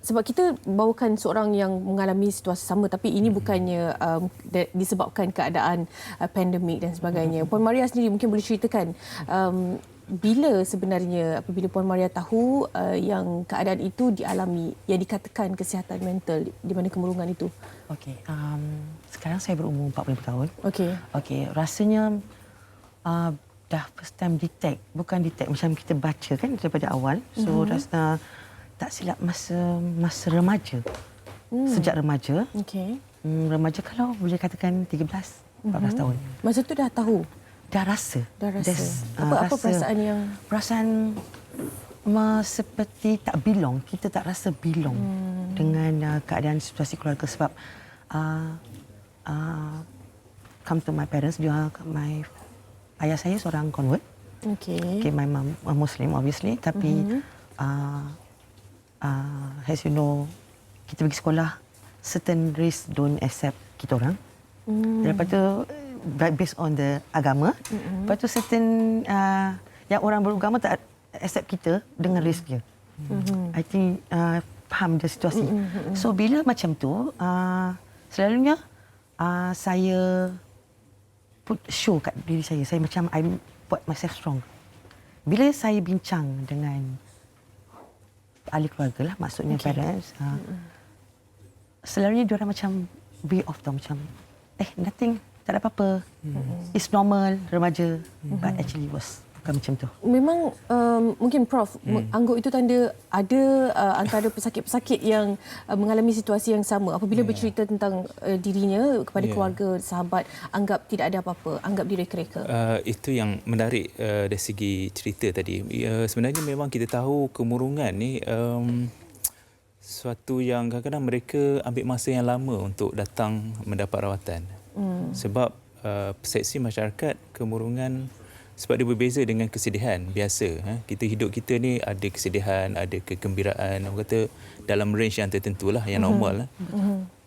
Sebab kita bawakan seorang yang mengalami situasi sama, tapi ini bukannya disebabkan keadaan pandemik dan sebagainya. Puan Maria sendiri mungkin boleh ceritakan bila sebenarnya apabila Puan Maria tahu yang keadaan itu dialami, yang dikatakan kesihatan mental di mana kemurungan itu? Okey, sekarang saya berumur 40 tahun. Okey, rasanya dah first time detect, bukan detect macam kita baca kan daripada awal. So rasa tak silap masa remaja. Sejak remaja. Remaja kalau boleh katakan 13-14 tahun. Masa tu dah tahu? Dah rasa. Apa perasaan yang? Perasaan seperti tak belong. Kita tak rasa belong dengan keadaan situasi keluarga sebab come to my parents, ayah saya seorang convert. Okay, my mom a Muslim obviously, tapi as you know, kita pergi sekolah, certain race don't accept kita orang. Lepas tu based on the agama. Lepas tu certain yang orang beragama tak accept kita dengan race dia. I think faham the situasi. So bila macam tu, selalunya saya put show kat diri saya. Saya macam I buat myself strong. Bila saya bincang dengan ahli keluarga lah, maksudnya parents, selalunya diorang macam way off tau, macam nothing, tak ada apa-apa. It's normal, remaja. But actually was bukan macam tu. Memang mungkin Prof, angguk itu tanda ada antara pesakit-pesakit yang mengalami situasi yang sama. Apabila bercerita tentang dirinya kepada keluarga, sahabat, anggap tidak ada apa-apa, anggap diri kereka. Itu yang menarik dari segi cerita tadi. Sebenarnya memang kita tahu kemurungan ni suatu yang kadang-kadang mereka ambil masa yang lama untuk datang mendapat rawatan. Sebab persepsi masyarakat kemurungan sebab dia berbeza dengan kesedihan biasa. Kita hidup kita ni ada kesedihan, ada kegembiraan, orang kata dalam range yang tertentu lah, yang normal.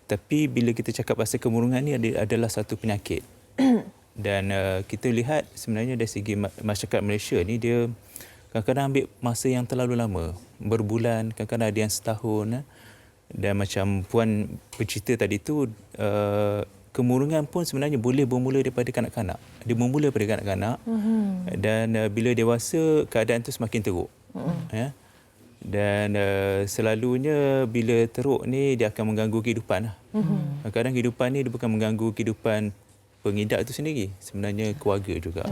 Tapi bila kita cakap pasal kemurungan ni adalah satu penyakit. Dan kita lihat sebenarnya dari segi masyarakat Malaysia ni, dia kadang-kadang ambil masa yang terlalu lama. Berbulan, kadang-kadang ada yang setahun. Dan macam Puan bercerita tadi tu, kemurungan pun sebenarnya boleh bermula daripada kanak-kanak. Dia bermula daripada kanak-kanak dan bila dewasa keadaan tu semakin teruk. Dan selalunya bila teruk ni dia akan mengganggu kehidupan. Kadang-kadang kehidupan ni dia bukan mengganggu kehidupan pengidap itu sendiri, sebenarnya keluarga juga.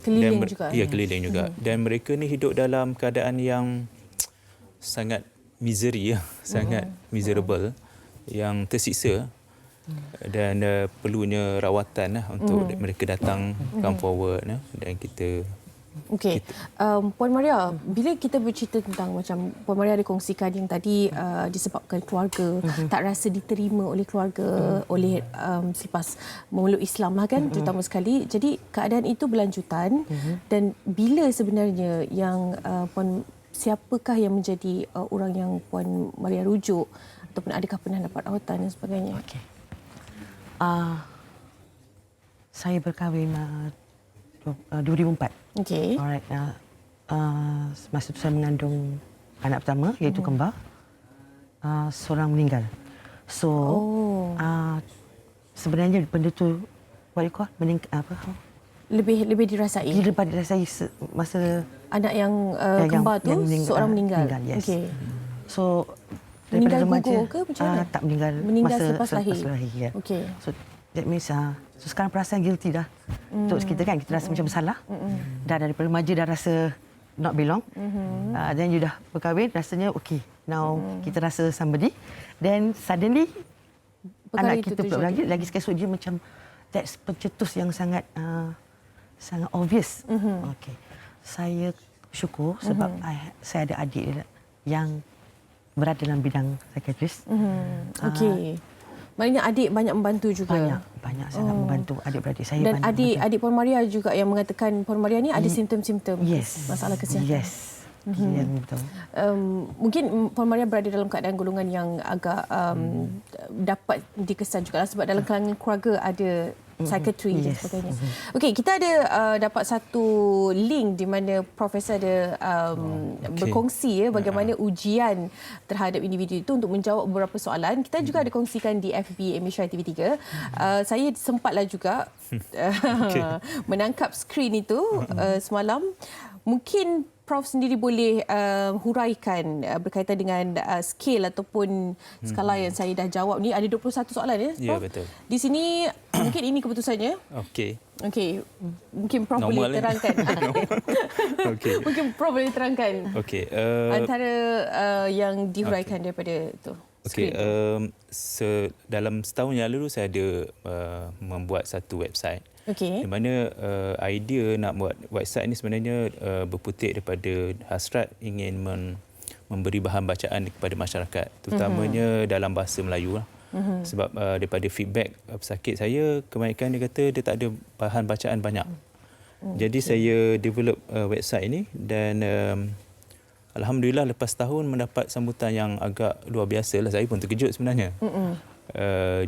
Keliling juga. Ya, keliling juga. Dan mereka ni hidup dalam keadaan yang sangat misery, sangat miserable, yang tersiksa. Dan perlunya rawatan untuk mereka datang come forward dan kita. Okey. Puan Maria, bila kita bercerita tentang macam Puan Maria ada kongsikan yang tadi disebabkan keluarga tak rasa diterima oleh keluarga oleh selepas memeluk Islam lah kan, terutama sekali. Jadi keadaan itu berlanjutan dan bila sebenarnya yang siapakah yang menjadi orang yang Puan Maria rujuk ataupun adakah pernah dapat rawatan dan sebagainya? Okey. Saya berkahwin 2004. Okey. Alright. Masa tu saya mengandung anak pertama, iaitu kembar. Seorang meninggal. So, sebenarnya benda tu what you call lebih dirasai. Lebih dirasai masa anak yang kembar tu seorang meninggal. Yes. Okey. So meninggal remaja, gugur ke macam mana? Tak meninggal. Meninggal masa selepas lahir. Ya. Okey. So that means so sekarang perasaan guilty dah. Untuk kita kan, kita rasa macam bersalah. Dah daripada remaja dah rasa not belong. Then you dah berkahwin, rasanya okey. Now kita rasa somebody. Then suddenly Perkara anak itu kita pula terjadi. lagi sekali dia macam that's pencetus yang sangat sangat obvious. Okay. Saya syukur sebab saya ada adik yang berada dalam bidang psikiatris. Okey. Maknanya adik banyak membantu juga. Banyak sangat membantu adik-beradik saya. Dan adik Puan Maria juga yang mengatakan Puan Maria ni ada simptom-simptom masalah kesihatan. Yes. Yang betul. Mungkin Puan Maria berada dalam keadaan golongan yang agak dapat dikesan juga sebab dalam kalangan keluarga ada psikiatri dan sebagainya. Okey, kita ada dapat satu link di mana Profesor ada berkongsi bagaimana ujian terhadap individu itu untuk menjawab beberapa soalan. Kita juga ada kongsikan di FB Asia TV3. Saya sempatlah juga menangkap skrin itu semalam. Mungkin Prof sendiri boleh huraikan berkaitan dengan skala ataupun skala yang saya dah jawab ni. Ada 21 soalan ya, Prof? Ya, betul. Di sini mungkin ini keputusannya. Okey. Okey. Mungkin Prof Normal boleh terangkan. Okey. Mungkin Prof boleh terangkan Okey. antara yang dihuraikan daripada tu. Okey, skrin. dalam setahun yang lalu saya ada membuat satu website. Okey. Di mana idea nak buat website ni sebenarnya berputik daripada hasrat ingin memberi bahan bacaan kepada masyarakat, terutamanya dalam bahasa Melayu lah. Sebab daripada feedback pesakit saya, kebanyakan dia kata dia tak ada bahan bacaan banyak. Jadi saya develop website ini dan alhamdulillah lepas tahun mendapat sambutan yang agak luar biasa lah. Saya pun terkejut sebenarnya.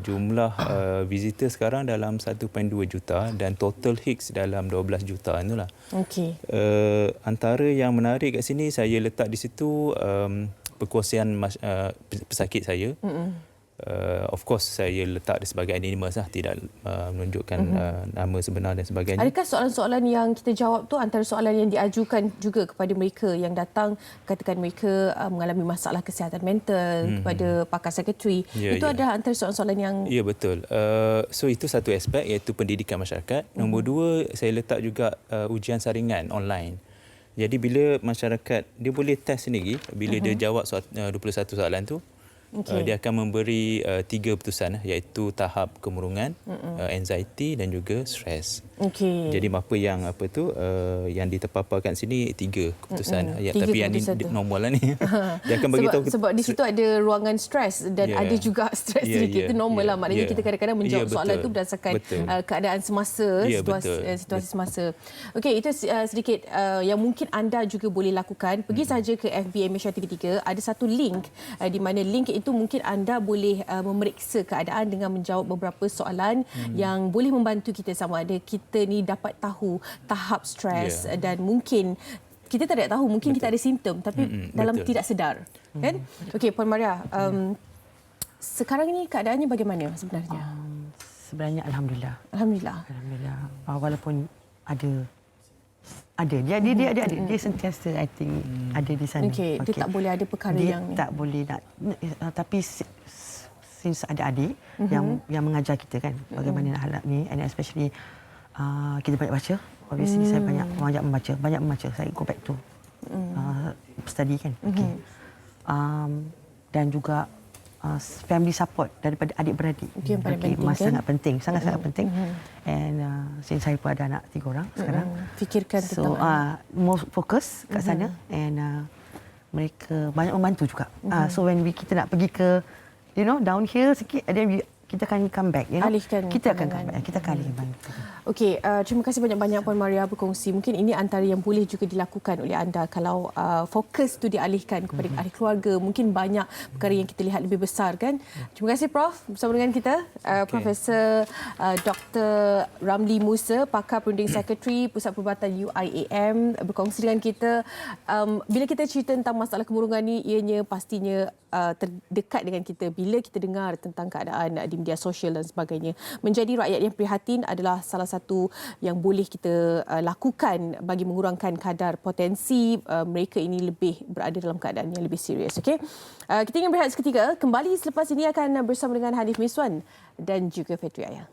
Jumlah visitor sekarang dalam 1.2 juta dan total hits dalam 12 juta itulah. Okey. Antara yang menarik kat sini saya letak di situ perkongsian pesakit saya. Of course saya letak dia sebagai anonymous lah, tidak menunjukkan nama sebenar dan sebagainya. Adakah soalan-soalan yang kita jawab tu antara soalan yang diajukan juga kepada mereka yang datang, katakan mereka mengalami masalah kesihatan mental kepada pakar psikiatri, itu adalah antara soalan-soalan yang... Ya, betul. So itu satu aspek iaitu pendidikan masyarakat. Nombor dua, saya letak juga ujian saringan online. Jadi bila masyarakat, dia boleh test sendiri bila dia jawab 21 soalan tu. Dia akan memberi 3 keputusan iaitu tahap kemurungan, anxiety dan juga stres. Jadi apa yang diterpaparkan sini 3 keputusan. Tapi yang ni normal lah ni. Dia akan bagi tahu sebab di situ ada ruangan stres dan ada juga stres sedikit. Itu normal lah. Maknanya kita kadang-kadang menjawab soalan itu berdasarkan keadaan semasa, situasi semasa. Okey, itu sedikit yang mungkin anda juga boleh lakukan. Pergi saja ke FB Asia TV3. Ada satu link di mana link itu mungkin anda boleh memeriksa keadaan dengan menjawab beberapa soalan yang boleh membantu kita sama ada kita ni dapat tahu tahap stres dan mungkin kita tak tahu, mungkin kita ada simptom tapi dalam tidak sedar. Kan? Okey, Puan Maria, sekarang ini keadaannya bagaimana sebenarnya? Sebenarnya Alhamdulillah. Alhamdulillah. Alhamdulillah. Walaupun ada dia sentiasa I think ada di sana. Okey, dia tak boleh ada perkara dia yang tak boleh nak tapi since ada adik yang mengajar kita kan bagaimana nak hadap ni, and especially kita banyak baca. Obviously saya banyak membaca. Saya go back to study kan. Dan juga family support daripada adik-beradik. Itu yang paling penting, kan? Sangat penting. And since saya pun ada anak 3 orang sekarang. Fikirkan tentang more fokus kat sana, and mereka banyak membantu juga. So when kita nak pergi ke downhill sikit, then kita akan come back, alihkan kita akan come back, kita akan alihkan. Okey, terima kasih banyak-banyak Puan Maria berkongsi. Mungkin ini antara yang boleh juga dilakukan oleh anda kalau fokus tu dialihkan kepada ahli keluarga. Mungkin banyak perkara yang kita lihat lebih besar kan. Terima kasih Prof bersama dengan kita. Profesor Dr. Ramli Musa, pakar perunding psikiatri Pusat Perubatan UIAM, berkongsi dengan kita. Bila kita cerita tentang masalah kemurungan ni, ianya pastinya terdekat dengan kita bila kita dengar tentang keadaan di media sosial dan sebagainya. Menjadi rakyat yang prihatin adalah salah satu yang boleh kita lakukan bagi mengurangkan kadar potensi mereka ini lebih berada dalam keadaan yang lebih serius. Okey, kita ingin berehat seketika. Kembali selepas ini akan bersama dengan Hanif Miswan dan juga Fetri Ayah.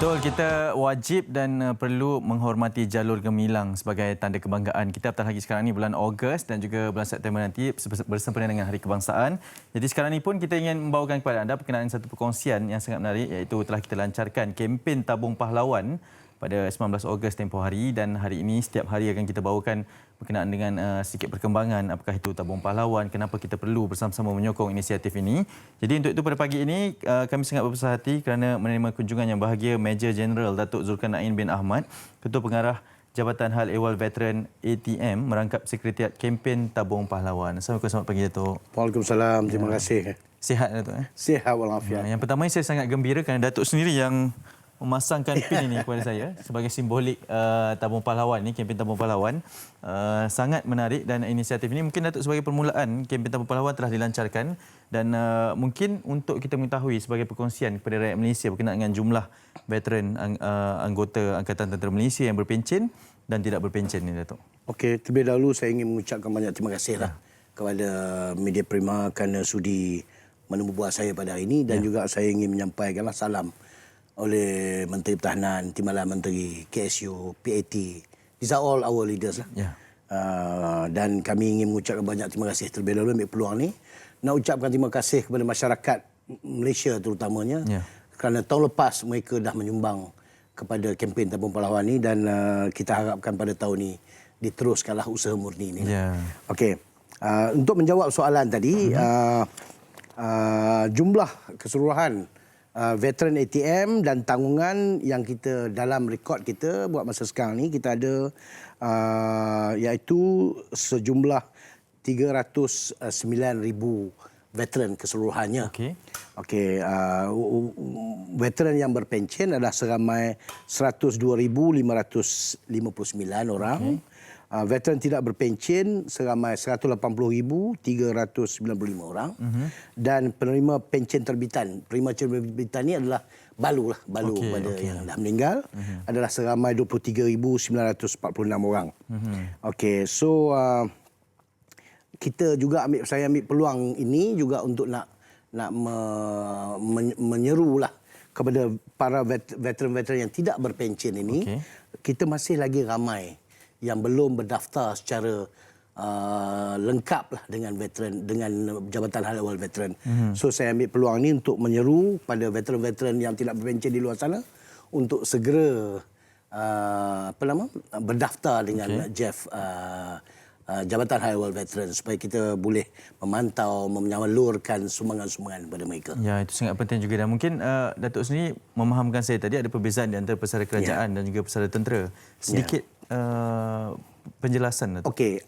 Betul, kita wajib dan perlu menghormati jalur gemilang sebagai tanda kebanggaan. Kita apatah lagi sekarang ni bulan Ogos dan juga bulan September nanti bersempena dengan Hari Kebangsaan. Jadi sekarang ni pun kita ingin membawakan kepada anda berkenaan satu perkongsian yang sangat menarik, iaitu telah kita lancarkan kempen Tabung Pahlawan pada 19 Ogos tempoh hari, dan hari ini setiap hari akan kita bawakan berkenaan dengan sedikit perkembangan apakah itu Tabung Pahlawan, kenapa kita perlu bersama-sama menyokong inisiatif ini. Jadi untuk itu pada pagi ini kami sangat berbesar hati kerana menerima kunjungan yang bahagia Major Jeneral Datuk Zulkarnain bin Ahmad, Ketua Pengarah Jabatan Hal Ehwal Veteran ATM, merangkap Sekretariat Kempen Tabung Pahlawan. Assalamualaikum, selamat pagi Datuk. Waalaikumsalam, terima kasih. Sihat Datuk? Sihat walafiat. Yang pertama saya sangat gembira kerana Datuk sendiri yang memasangkan pin ini kepada saya sebagai simbolik Tabung Pahlawan ni, kempen Tabung Pahlawan. Sangat menarik, dan inisiatif ini mungkin Datuk sebagai permulaan kempen Tabung Pahlawan telah dilancarkan, dan mungkin untuk kita mengetahui sebagai perkongsian kepada rakyat Malaysia berkenaan dengan jumlah veteran anggota Angkatan Tentera Malaysia yang berpencen dan tidak berpencen ni Datuk. Okey, terlebih dahulu saya ingin mengucapkan banyak terima kasihlah kepada Media Prima kerana sudi menemui saya pada hari ini, dan juga saya ingin menyampaikanlah salam oleh Menteri Pertahanan, Timbalan Menteri, KSU, PAT. These are all our leaders lah. Dan kami ingin mengucapkan banyak terima kasih terlebih dahulu ambil peluang ni. Nak ucapkan terima kasih kepada masyarakat Malaysia terutamanya kerana tahun lepas mereka dah menyumbang kepada kempen Tabung Pahlawan ni, dan kita harapkan pada tahun ni diteruskanlah usaha murni ni. Okey. Untuk menjawab soalan tadi, jumlah keseluruhan veteran ATM dan tanggungan yang kita dalam rekod kita buat masa sekarang ni, kita ada iaitu sejumlah 309,000 veteran keseluruhannya. Okey, veteran yang berpencen adalah seramai 102,559 orang. Veteran tidak berpencen seramai 180,395 orang. Dan penerima pencen terbitan. Penerima terbitan ini adalah balu pada yang dah meninggal. Adalah seramai 23,946 orang. Okey, so kita juga saya ambil peluang ini juga untuk nak menyerulah kepada para veteran-veteran yang tidak berpencen ini. Kita masih lagi ramai yang belum berdaftar secara lengkap lah dengan Jabatan Hal Ehwal Veteran. So saya ambil peluang ini untuk menyeru pada veteran-veteran yang tidak berpencen di luar sana untuk segera berdaftar dengan JEF, Jabatan Hal Ehwal Veteran, supaya kita boleh memantau, menyalurkan sumbangan-sumbangan kepada mereka. Ya, itu sangat penting juga, dan mungkin Datuk sendiri memahamkan saya tadi ada perbezaan di antara pesara kerajaan dan juga pesara tentera. Sedikit penjelasan. Okey,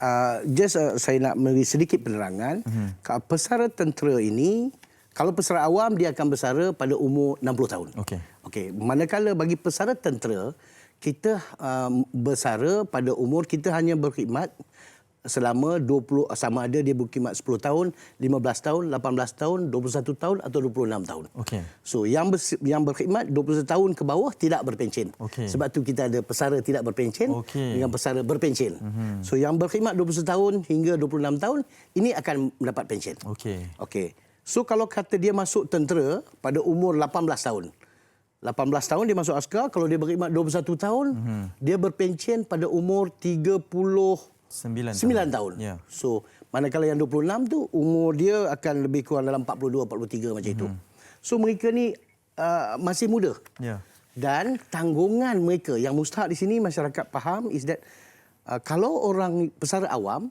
saya nak beri sedikit penerangan. Pesara tentera ini, kalau pesara awam dia akan bersara pada umur 60 tahun. Okey, manakala bagi pesara tentera kita bersara pada umur, kita hanya berkhidmat selama 20, sama ada dia berkhidmat 10 tahun, 15 tahun, 18 tahun, 21 tahun atau 26 tahun. So yang berkhidmat 21 tahun ke bawah tidak berpencen. Sebab tu kita ada pesara tidak berpencen dengan pesara berpencen. So yang berkhidmat 21 tahun hingga 26 tahun ini akan mendapat pencen. Okey. So kalau kata dia masuk tentera pada umur 18 tahun. 18 tahun dia masuk askar, kalau dia berkhidmat 21 tahun, dia berpencen pada umur 9 tahun. So, manakala yang 26 tu umur dia akan lebih kurang dalam 42, 43 macam itu. So, mereka ni masih muda. Dan tanggungan mereka yang mustahak di sini masyarakat faham is that kalau orang pesara awam,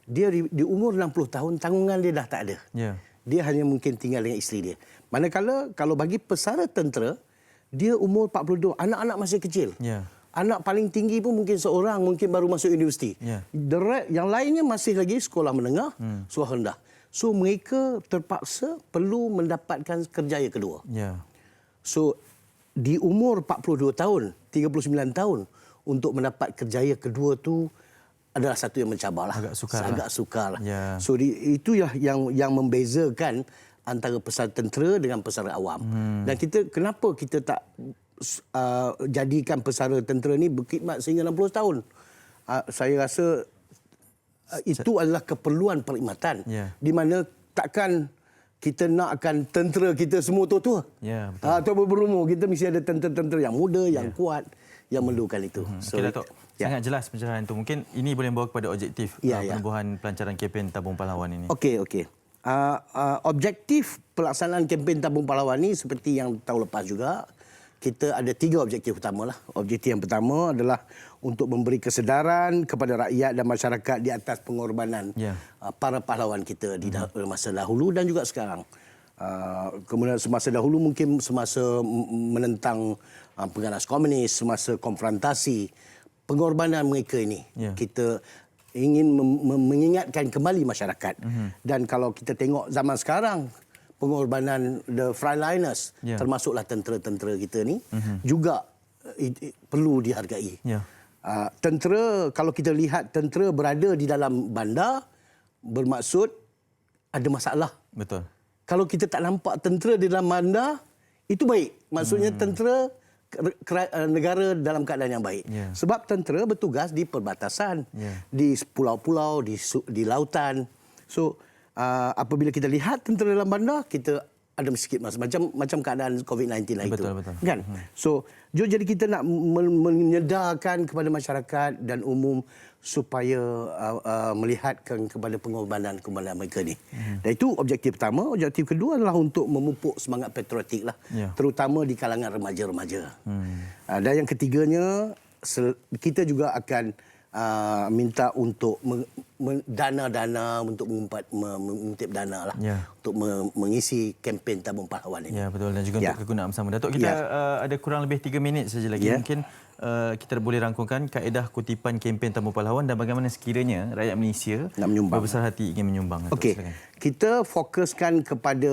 dia di umur 60 tahun tanggungan dia dah tak ada. Dia hanya mungkin tinggal dengan isteri dia. Manakala kalau bagi pesara tentera, dia umur 42, anak-anak masih kecil. Anak paling tinggi pun mungkin seorang mungkin baru masuk universiti. Yang lainnya masih lagi sekolah menengah, sekolah rendah. So mereka terpaksa perlu mendapatkan kerjaya kedua. So di umur 42 tahun, 39 tahun untuk mendapat kerjaya kedua tu adalah satu yang mencabarlah. Agak sukar lah. So itu yang membezakan antara pesara tentera dengan pesara awam. Dan kenapa kita tak jadikan pesara tentera ni berkhidmat sehingga 60 tahun. Saya rasa itu adalah keperluan perkhidmatan di mana takkan kita nakkan tentera kita semua tua-tua. Ya, betul. Atau berumur. Kita mesti ada tentera-tentera yang muda, yang kuat, yang memerlukan itu. Okey, Datuk. Sangat jelas pencerahan itu. Mungkin ini boleh membawa kepada objektif penubuhan pelancaran kempen Tabung Pahlawan ini. Okey. Objektif pelaksanaan kempen Tabung Pahlawan ini seperti yang tahun lepas juga, kita ada 3 objektif utama lah. Objektif yang pertama adalah untuk memberi kesedaran kepada rakyat dan masyarakat di atas pengorbanan para pahlawan kita di masa dahulu dan juga sekarang. Kemudian semasa dahulu mungkin semasa menentang pengganas komunis, semasa konfrontasi, pengorbanan mereka ini. Kita ingin mengingatkan kembali masyarakat. Dan kalau kita tengok zaman sekarang, pengorbanan the frontliners, termasuklah tentera-tentera kita ni, juga perlu dihargai. Tentera, kalau kita lihat tentera berada di dalam bandar, bermaksud ada masalah. Betul. Kalau kita tak nampak tentera di dalam bandar, itu baik. Maksudnya tentera negara dalam keadaan yang baik. Sebab tentera bertugas di perbatasan, di pulau-pulau, di lautan. So, apabila kita lihat tentera dalam bandar, kita ada sikit macam keadaan COVID-19 lah itu. Betul. Kan? So, jadi kita nak menyedarkan kepada masyarakat dan umum supaya melihatkan kepada pengorbanan mereka ni. Dan itu objektif pertama. Objektif kedua adalah untuk memupuk semangat patriotik lah. Terutama di kalangan remaja-remaja. Dan yang ketiganya, kita juga akan minta untuk dana-dana untuk mengutip dana lah untuk mengisi kempen Tabung Pahlawan ini. Ya, betul, dan juga untuk kegunaan bersama. Datuk, kita ada kurang lebih 3 minit saja lagi. Mungkin kita boleh rangkumkan kaedah kutipan kempen Tabung Pahlawan dan bagaimana sekiranya rakyat Malaysia berbesar hati ingin menyumbang. Okey. Kita fokuskan kepada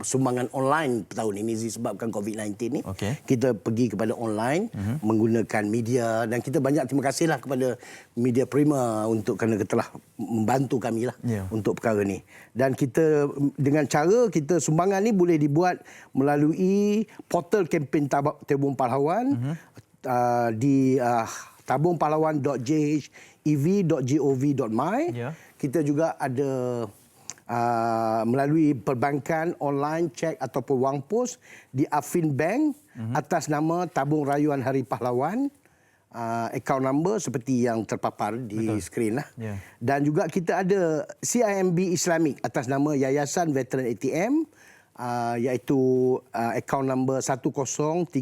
sumbangan online tahun ini disebabkan COVID-19 ni. Kita pergi kepada online menggunakan media dan kita banyak terima kasihlah kepada Media Prima untuk kerana telah membantu kami lah untuk perkara ni. Dan kita dengan cara kita sumbangan ni boleh dibuat melalui portal kempen Tabung Pahlawan di tabungpahlawan.jhev.gov.my. Kita juga ada melalui perbankan online, cek ataupun wang pos di Afin Bank atas nama Tabung Rayuan Hari Pahlawan. Account number seperti yang terpapar di skrin lah. Dan juga kita ada CIMB Islamic atas nama Yayasan Veteran ATM, iaitu account number 1035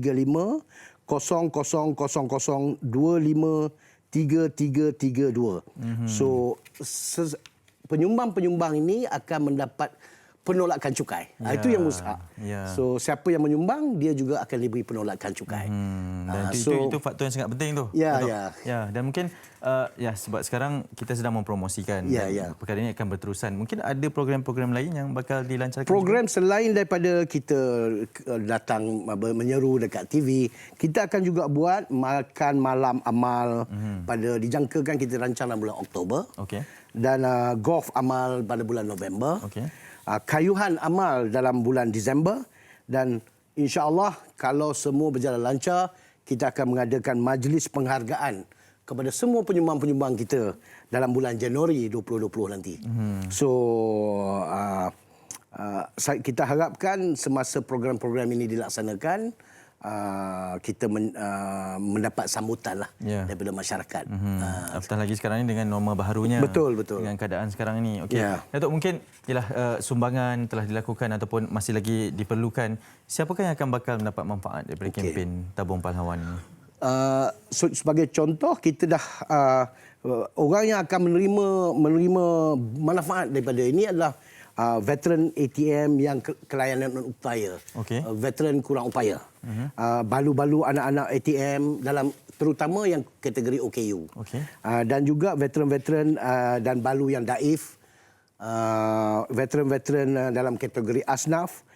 0000253332. So penyumbang-penyumbang ini akan mendapat penolakan cukai. Itu yang mustahak. So siapa yang menyumbang, dia juga akan diberi penolakan cukai. Dan itu faktor yang sangat penting tu. Dan mungkin sebab sekarang kita sedang mempromosikan perkara ini akan berterusan. Mungkin ada program-program lain yang bakal dilancarkan. Program selain daripada kita datang menyeru dekat TV, kita akan juga buat makan malam amal pada dijangkakan kita rancang dalam bulan Oktober. Dan golf amal pada bulan November. Kayuhan amal dalam bulan Disember, dan insya-Allah kalau semua berjalan lancar, kita akan mengadakan majlis penghargaan kepada semua penyumbang-penyumbang kita dalam bulan Januari 2020 nanti. So kita harapkan semasa program-program ini dilaksanakan, kita mendapat sambutan lah daripada masyarakat. Apatah lagi sekarang ini dengan norma baharunya. Betul. Dengan keadaan sekarang ini. Datuk, mungkin sumbangan telah dilakukan ataupun masih lagi diperlukan. Siapakah yang akan bakal mendapat manfaat daripada kempen Tabung Pahlawan ini? Sebagai contoh, kita dah orang yang akan menerima manfaat daripada ini adalah veteran ATM yang kelayanan upaya, veteran kurang upaya, balu-balu anak-anak ATM dalam terutama yang kategori OKU, dan juga veteran-veteran dan balu yang daif, veteran-veteran dalam kategori asnaf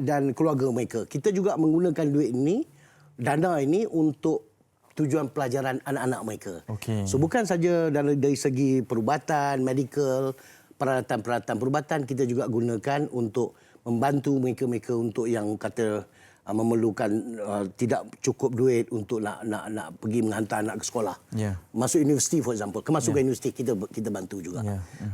dan keluarga mereka. Kita juga menggunakan dana ini untuk tujuan pelajaran anak-anak mereka. So bukan saja dari segi perubatan, medical, peralatan-peralatan perubatan, kita juga gunakan untuk membantu mereka-mereka untuk yang kata memerlukan tidak cukup duit untuk nak pergi menghantar anak ke sekolah. Masuk universiti for example, kemasukan universiti kita bantu juga.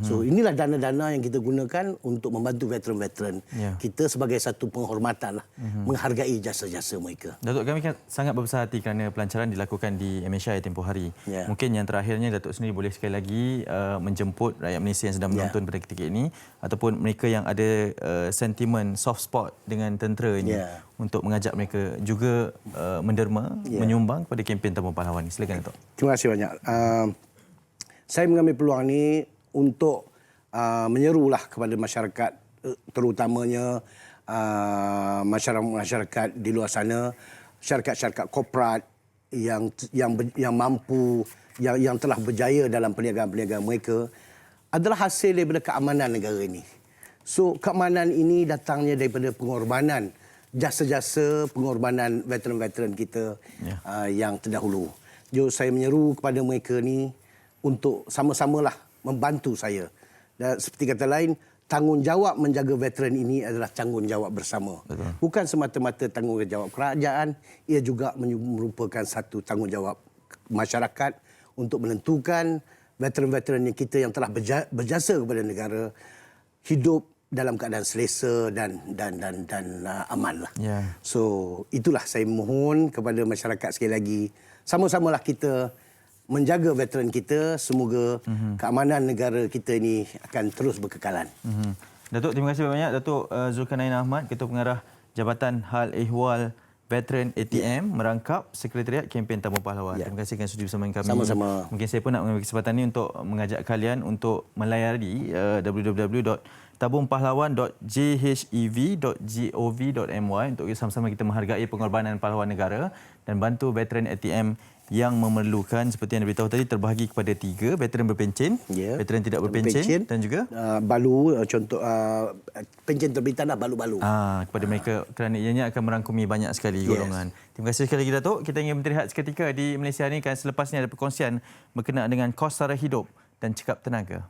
So inilah dana-dana yang kita gunakan untuk membantu veteran-veteran kita sebagai satu penghormatan lah, menghargai jasa-jasa mereka. Datuk, kami kan sangat berbesar hati kerana pelancaran dilakukan di MSI tempoh hari. Mungkin yang terakhirnya Datuk sendiri boleh sekali lagi menjemput rakyat Malaysia yang sedang menonton pada ketika ini ataupun mereka yang ada sentimen soft spot dengan tentera ini untuk mengajak mereka juga menderma, menyumbang kepada kempen Tabung Pahlawan ini. Silakan Datuk. Terima kasih banyak. Saya mengambil peluang ini untuk menyerulah kepada masyarakat, terutamanya masyarakat di luar sana, syarikat-syarikat korporat yang mampu, yang telah berjaya dalam perniagaan-perniagaan mereka adalah hasil daripada keamanan negara ini. So keamanan ini datangnya daripada pengorbanan jasa-jasa, pengorbanan veteran-veteran kita yang terdahulu. Jadi saya menyeru kepada mereka ni untuk sama-samalah membantu saya. Dan seperti kata lain, tanggungjawab menjaga veteran ini adalah tanggungjawab bersama. Betul. Bukan semata-mata tanggungjawab kerajaan, ia juga merupakan satu tanggungjawab masyarakat untuk menentukan veteran-veteran kita yang telah berjasa kepada negara hidup dalam keadaan selesa dan aman lah. So itulah saya mohon kepada masyarakat sekali lagi, sama-samalah kita menjaga veteran kita. Semoga keamanan negara kita ini akan terus berkekalan. Datuk, terima kasih banyak. Datuk Zulkarnain Ahmad, Ketua Pengarah Jabatan Hal Ehwal Veteran ATM merangkap Sekretariat Kempen Tabung Pahlawan. Terima kasih kerana sudi bersama kami. Sama-sama. Mungkin saya pun nak mengambil kesempatan ini untuk mengajak kalian untuk melayari www.tabungpahlawan.jhev.gov.my untuk sama-sama kita menghargai pengorbanan pahlawan negara dan bantu veteran ATM yang memerlukan. Seperti yang diberitahu tadi, terbahagi kepada 3, veteran berpencen, veteran tidak berpencen dan juga balu, contoh pencen terbitan lah, balu-balu. Kepada mereka, kerana ianya akan merangkumi banyak sekali golongan. Terima kasih sekali lagi Datuk. Kita ingin berterihat seketika di Malaysia ini kerana selepasnya ada perkongsian berkenaan dengan kos sara hidup dan cekap tenaga.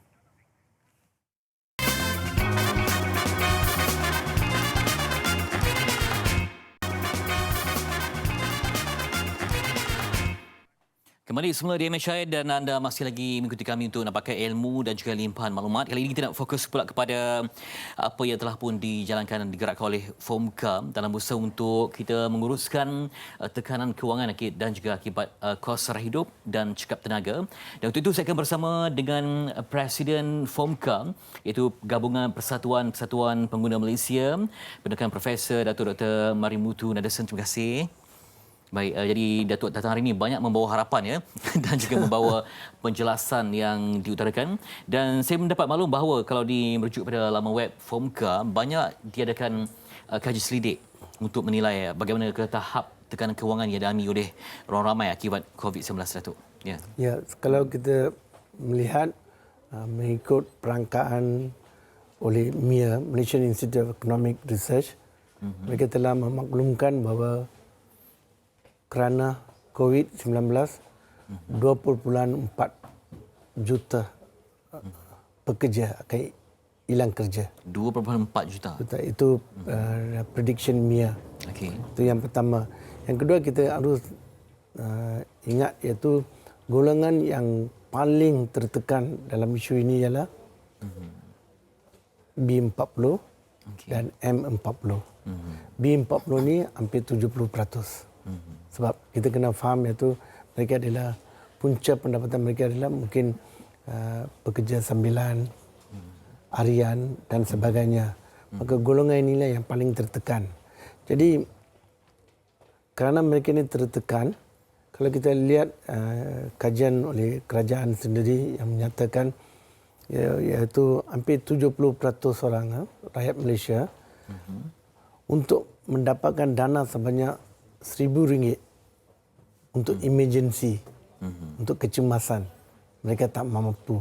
Kembali semula di MHI dan anda masih lagi mengikuti kami untuk nak pakai ilmu dan juga limpahan maklumat. Kali ini kita nak fokus pula kepada apa yang telah pun dijalankan dan digerakkan oleh FOMCA dalam usaha untuk kita menguruskan tekanan kewangan dan juga akibat kos sara hidup dan cekap tenaga. Dan untuk itu saya akan bersama dengan Presiden FOMCA, iaitu Gabungan Persatuan Pengguna Malaysia, Pendekan Profesor Datuk Dr. Marimutu Nadasen. Terima kasih. Baik, jadi Datuk datang hari ini banyak membawa harapan dan juga membawa penjelasan yang diutarakan. Dan saya mendapat maklum bahawa kalau merujuk pada laman web FOMCA, banyak diadakan kaji selidik untuk menilai bagaimana ke tahap tekanan kewangan yang dialami oleh orang ramai akibat COVID-19, Datuk. Ya, kalau kita melihat mengikut perangkaan oleh MIA, Malaysian Institute of Economic Research, mereka telah memaklumkan bahawa kerana COVID-19, 20.4 juta pekerja akan hilang kerja. 2.4 juta? Itu prediction MIA. Itu yang pertama. Yang kedua, kita harus ingat iaitu golongan yang paling tertekan dalam isu ini ialah B40 dan M40. B40 ni hampir 70%. Sebab kita kena faham iaitu mereka adalah punca pendapatan mereka adalah mungkin pekerja sambilan, harian dan sebagainya. Maka golongan inilah yang paling tertekan. Jadi kerana mereka ini tertekan, kalau kita lihat kajian oleh kerajaan sendiri yang menyatakan iaitu hampir 70% orang rakyat Malaysia untuk mendapatkan dana sebanyak RM1,000 untuk emergency, untuk kecemasan. Mereka tak mampu.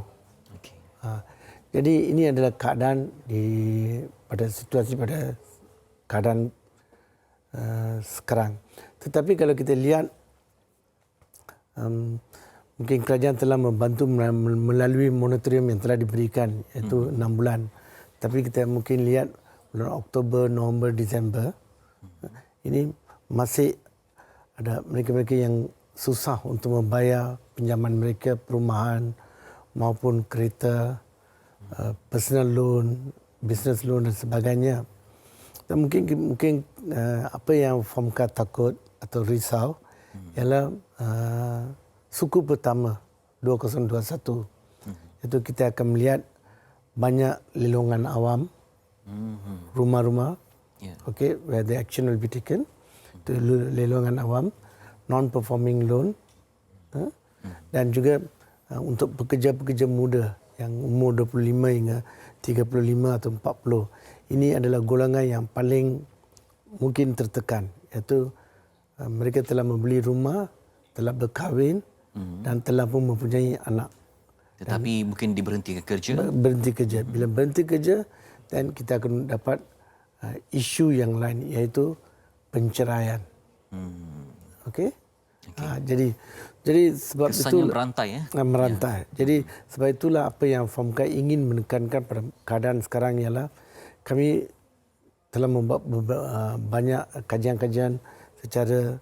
Jadi ini adalah keadaan pada keadaan sekarang. Tetapi kalau kita lihat, mungkin kerajaan telah membantu melalui moratorium yang telah diberikan, iaitu 6 bulan. Tapi kita mungkin lihat bulan Oktober, November, Disember, ini masih ada mereka-mereka yang susah untuk membayar pinjaman mereka, perumahan maupun kereta, personal loan, business loan dan sebagainya. Dan mungkin apa yang Fomka takut atau risau ialah suku pertama 2021. Itu kita akan melihat banyak lelongan awam, rumah-rumah, okay, where the action will be taken. Itu lelongan awam, non-performing loan, dan juga untuk pekerja-pekerja muda yang umur 25 hingga 35 atau 40. Ini adalah golongan yang paling mungkin tertekan, iaitu mereka telah membeli rumah, telah berkahwin dan telah pun mempunyai anak. Tetapi mungkin diberhentikan kerja. Berhenti kerja. Bila berhenti kerja, dan kita akan dapat isu yang lain, iaitu penceraian. Okey? Jadi sebab kesannya itu merantai merantai. Jadi sebab itulah apa yang Fomka ingin menekankan pada keadaan sekarang ialah kami telah membuat banyak kajian-kajian secara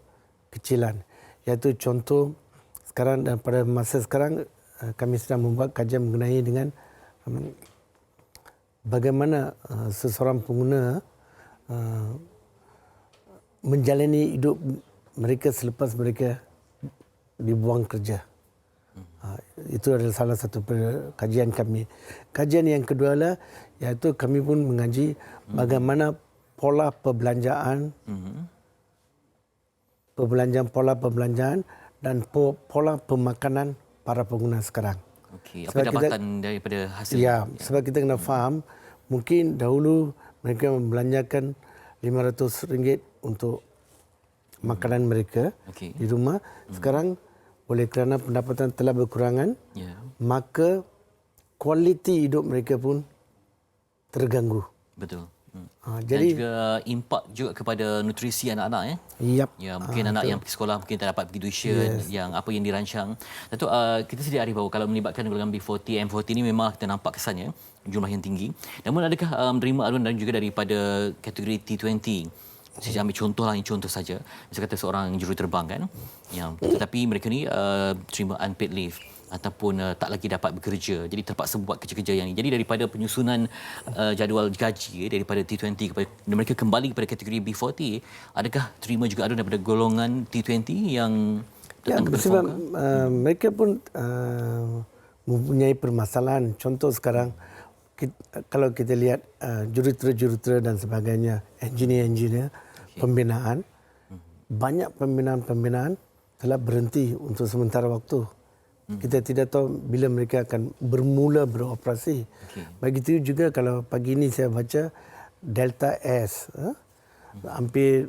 kecilan. Iaitu contoh sekarang dan pada masa sekarang kami sedang membuat kajian mengenai dengan bagaimana seseorang pengguna menjalani hidup mereka selepas mereka dibuang kerja. Itu adalah salah satu kajian kami. Kajian yang kedua adalah iaitu kami pun mengaji bagaimana pola perbelanjaan, pola perbelanjaan dan pola pemakanan para pengguna sekarang. Okey, apa dapatan daripada hasil? Ya, sebab kita kena faham, mungkin dahulu mereka membelanjakan RM500 untuk makanan mereka di rumah. Sekarang oleh kerana pendapatan telah berkurangan, maka kualiti hidup mereka pun terganggu. Betul. Jadi dan juga impak juga kepada nutrisi anak-anak Yap. Ya, mungkin anak yang pergi sekolah mungkin tak dapat pergi tuition, yang apa yang dirancang. Dato' kita sedia arif bahawa kalau melibatkan golongan B40, M40 ini memang kita nampak kesannya jumlah yang tinggi. Namun adakah menerima aduan dan juga daripada kategori T20? Saya ambil contohlah, ini contoh saja. Misalnya kata seorang juruterbang kan, yang tetapi mereka ni terima unpaid leave ataupun tak lagi dapat bekerja, jadi terpaksa buat kerja-kerja yang ini. Jadi daripada penyusunan jadual gaji daripada T20 kepada mereka kembali kepada kategori B40, adakah terima juga aduan daripada golongan T20 yang sebab mereka pun mempunyai permasalahan. Contoh sekarang kalau kita lihat jurutera-jurutera dan sebagainya, engineer-engineer, pembinaan, banyak pembinaan telah berhenti untuk sementara waktu. Kita tidak tahu bila mereka akan bermula beroperasi. Begitu juga kalau pagi ini saya baca Delta S, hampir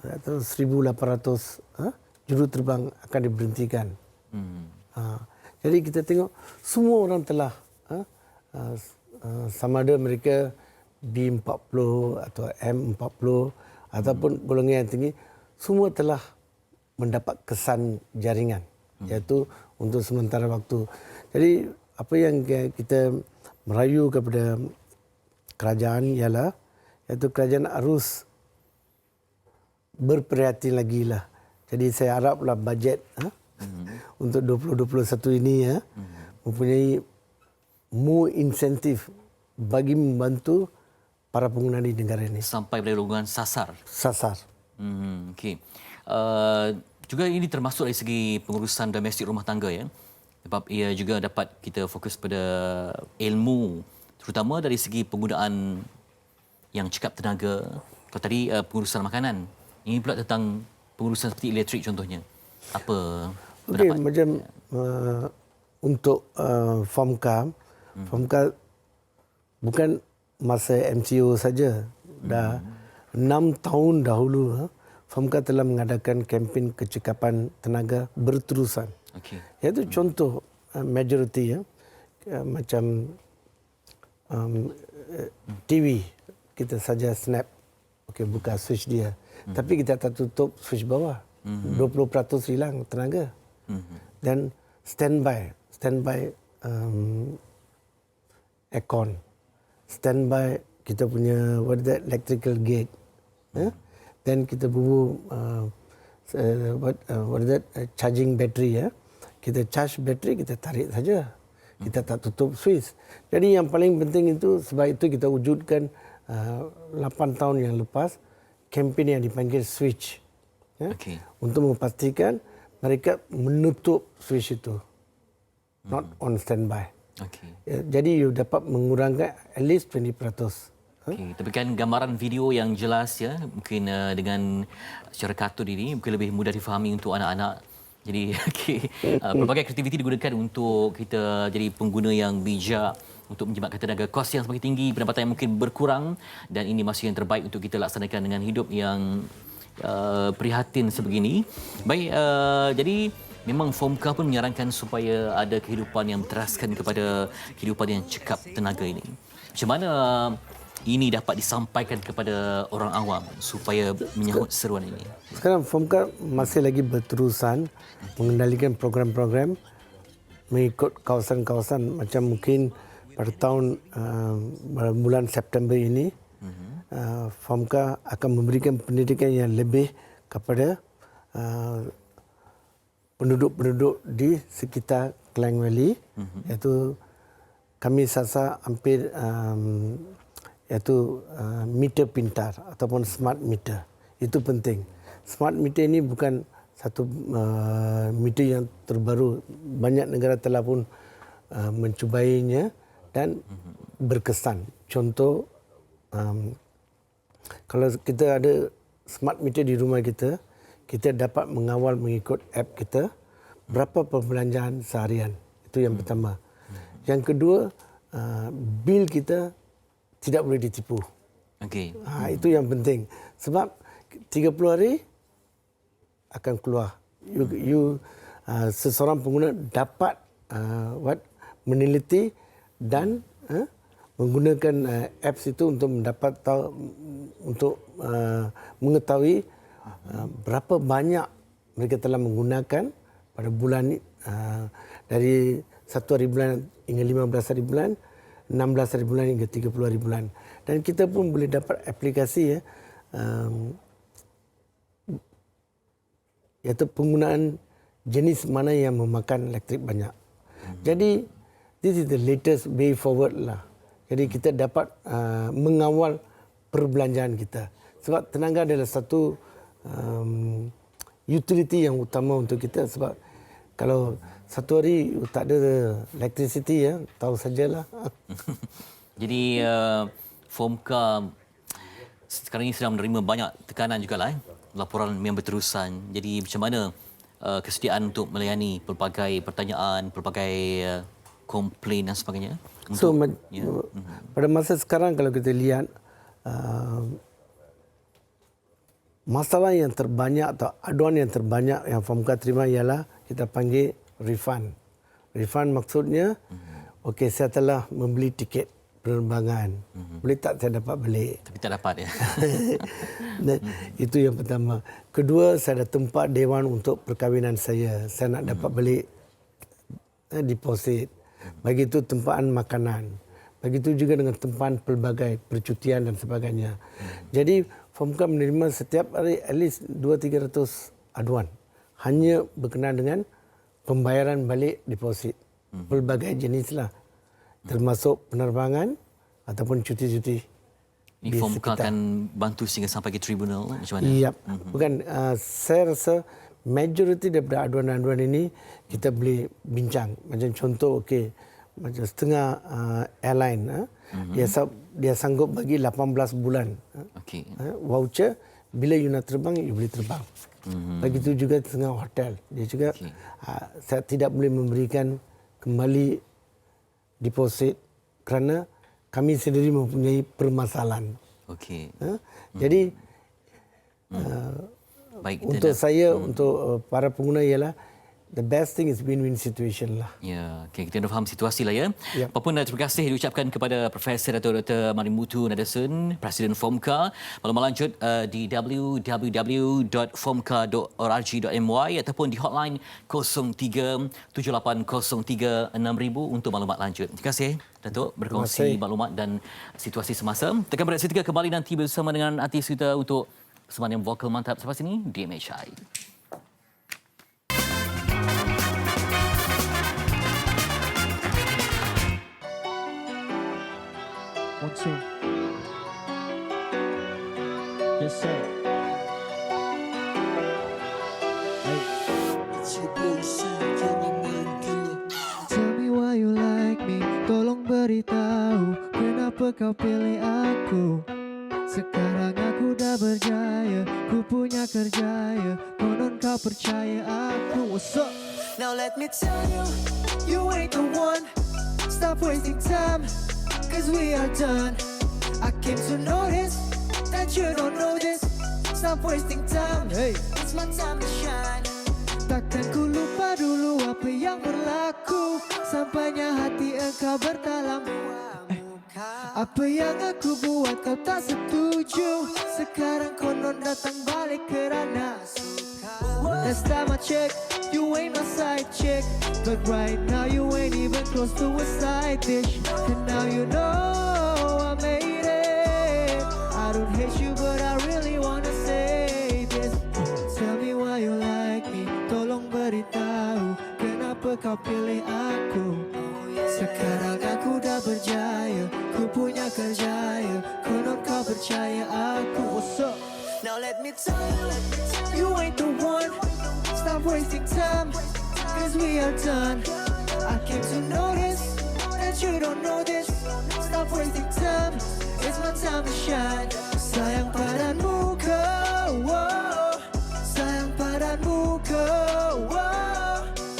1,800 juruterbang akan diberhentikan. Jadi kita tengok semua orang telah sama ada mereka B40 atau M40 ataupun golongan yang tinggi, semua telah mendapat kesan jaringan, iaitu untuk sementara waktu. Jadi apa yang kita merayu kepada kerajaan ialah iaitu kerajaan harus berperhatian lagi lah. Jadi saya haraplah bajet untuk 2021 ini mempunyai more insentif bagi membantu para pengguna di negara ini. Sampai pada golongan sasar. Okey. Juga ini termasuk dari segi pengurusan domestik rumah tangga ya. Sebab ia juga dapat kita fokus pada ilmu, terutama dari segi penggunaan yang cekap tenaga. Kalau tadi pengurusan makanan, ini pula tentang pengurusan seperti elektrik contohnya. Apa pendapat? Okey, macam untuk Fomka bukan masa MCO saja. Dah 6 tahun dahulu Fomka telah mengadakan kempen kecekapan tenaga berterusan. Iaitu contoh majoriti macam TV kita saja snap, buka switch dia. Tapi kita tak tutup switch bawah. 20% hilang tenaga. Dan standby aircon, standby kita punya electrical gate. then kita bubuh charging battery ya. Kita charge battery, kita tarik saja. Kita tak tutup switch. Jadi yang paling penting itu, sebab itu kita wujudkan 8 tahun yang lepas kempen yang dipanggil switch. Ya, untuk memastikan mereka menutup switch itu. Not on standby. Ya, jadi you dapat mengurangkan at least 20%. Tapi kan gambaran video yang jelas ya, mungkin dengan secara kartun ini mungkin lebih mudah difahami untuk anak-anak. Jadi pelbagai aktiviti digunakan untuk kita jadi pengguna yang bijak untuk menjimatkan tenaga, kos yang semakin tinggi, pendapatan yang mungkin berkurang, dan ini masih yang terbaik untuk kita laksanakan dengan hidup yang prihatin sebegini. Baik, jadi memang FOMCA pun menyarankan supaya ada kehidupan yang berteraskan kepada kehidupan yang cekap tenaga ini. Macam mana ini dapat disampaikan kepada orang awam supaya menyahut seruan ini? Sekarang FOMCA masih lagi berterusan mengendalikan program-program mengikut kawasan-kawasan, macam mungkin pada tahun bulan September ini FOMCA akan memberikan pendidikan yang lebih kepada penduduk-penduduk di sekitar Klang Valley, iaitu kami sasar hampir iaitu meter pintar ataupun smart meter. Itu penting. Smart meter ini bukan satu meter yang terbaru. Banyak negara telah pun mencubainya dan berkesan. Contoh, kalau kita ada smart meter di rumah kita, kita dapat mengawal mengikut app kita berapa perbelanjaan seharian. Itu yang pertama. Yang kedua, bil kita tidak boleh ditipu. Itu yang penting. Sebab 30 hari akan keluar. Seseorang pengguna dapat meneliti dan menggunakan apps itu untuk mendapat mengetahui berapa banyak mereka telah menggunakan pada bulan dari 1 hari bulan hingga 15 hari bulan, 16 hari bulan hingga 30 hari bulan. Dan kita pun boleh dapat aplikasi iaitu penggunaan jenis mana yang memakan elektrik banyak. Jadi this is the latest way forward lah. Jadi kita dapat mengawal perbelanjaan kita. Sebab tenaga adalah satu utility yang utama untuk kita. Sebab kalau satu hari tak ada electricity, ya, tahu sajalah. Jadi FOMCA sekarang ini sedang menerima banyak tekanan jugalah, laporan yang berterusan. Jadi macam mana kesediaan untuk melayani pelbagai pertanyaan, pelbagai komplain dan sebagainya? So pada masa sekarang kalau kita lihat masalah yang terbanyak atau aduan yang terbanyak yang FOMCA terima ialah kita panggil refund. Refund maksudnya, okey, saya telah membeli tiket penerbangan. Boleh tak saya dapat balik? Tapi tak dapat, ya. Itu yang pertama. Kedua, saya ada tempat dewan untuk perkahwinan saya. Saya nak dapat balik deposit. Begitu tempaan makanan. Begitu juga dengan tempaan pelbagai percutian dan sebagainya. Jadi FOMCA menerima setiap hari at least 200-300 aduan. Hanya berkenaan dengan pembayaran balik deposit. Pelbagai jenis lah. Termasuk penerbangan ataupun cuti-cuti. Ini FOMCA akan bantu sehingga sampai ke tribunal macam mana? Ya, bukan. Saya rasa majoriti daripada aduan-aduan ini kita boleh bincang. Macam contoh, okey, macam setengah airline dia sanggup bagi 18 bulan voucher. Bila you nak terbang, you boleh terbang. Begitu juga setengah hotel. Dia juga saya tidak boleh memberikan kembali deposit kerana kami sendiri mempunyai permasalahan. Jadi baik, untuk saya, untuk para pengguna ialah the best thing is win-win situation lah. Ya, okay, kita dah faham situasi lah, ya. Apapun, terima kasih diucapkan kepada Profesor Dr. Marimutu Nadasun, Presiden FOMCA. Maklumat lanjut di www.fomca.org.my ataupun di hotline 0378036000 untuk maklumat lanjut. Terima kasih, Datuk, berkongsi maklumat dan situasi semasa. Tekan berat seketika kembali nanti bersama dengan artis kita untuk Bersama dengan vokal mantap selepas ini, DMHI. One, two. Yes, sir. Hey. Tell me why you like me. Tolong beritahu kenapa kau pilih aku. Sekarang aku dah berjaya, ku punya kerja ya. Konon kau percaya aku. What's up? Now let me tell you, you ain't the one. Stop wasting time. 'Cause we are done. I came to notice that you don't know this. Stop wasting time. Hey, it's my time to shine. Takkan ku lupa dulu apa yang berlaku. Sampainya hati engkau bertalam. Apa yang aku buat kau tak setuju. Sekarang konon datang balik kerana last time I check, you ain't my side chick. But right now you ain't even close to a side dish. And now you know I made it. I don't hate you but I really wanna say this. Tell me why you like me. Tolong beritahu kenapa kau pilih aku. Sekarang aku dah berjaya, ku punya kerja ya. Konon kau percaya aku. What's up? Now let me tell you, you ain't the one. Stop wasting time, 'cause we are done. I came to notice that you don't know this. Stop wasting time, it's my time to shine. Sayang padamu kau, sayang padamu kau,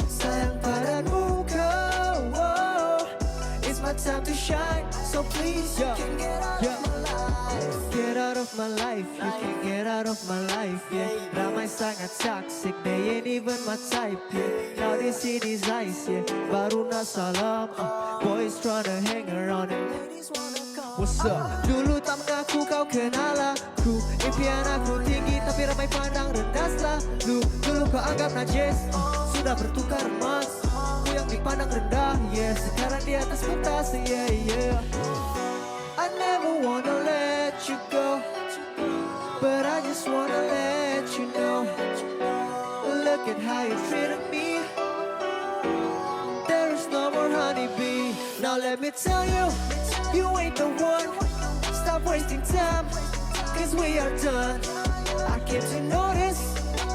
sayang padamu kau. It's my time to shine, so please you can get out of my life. Get out of my life, you can get out of my life, yeah. Ramai sangat toxic, they ain't even my type, yeah. Now they see these eyes, yeah. Baru nak salam, boys tryna hang around and ladies wanna come. What's up? Dulu tak mengaku kau kenal aku. Impian aku tinggi tapi ramai pandang rendah selalu. Dulu kau anggap najis, sudah bertukar emas. Aku yang dipandang rendah, yeah. Sekarang di atas pentas, yeah, yeah. I never wanna let you go, but I just wanna let you know. Look at how you treated me. There is no more honeybee. Now let me tell you, you ain't the one. Stop wasting time, 'cause we are done. I came to notice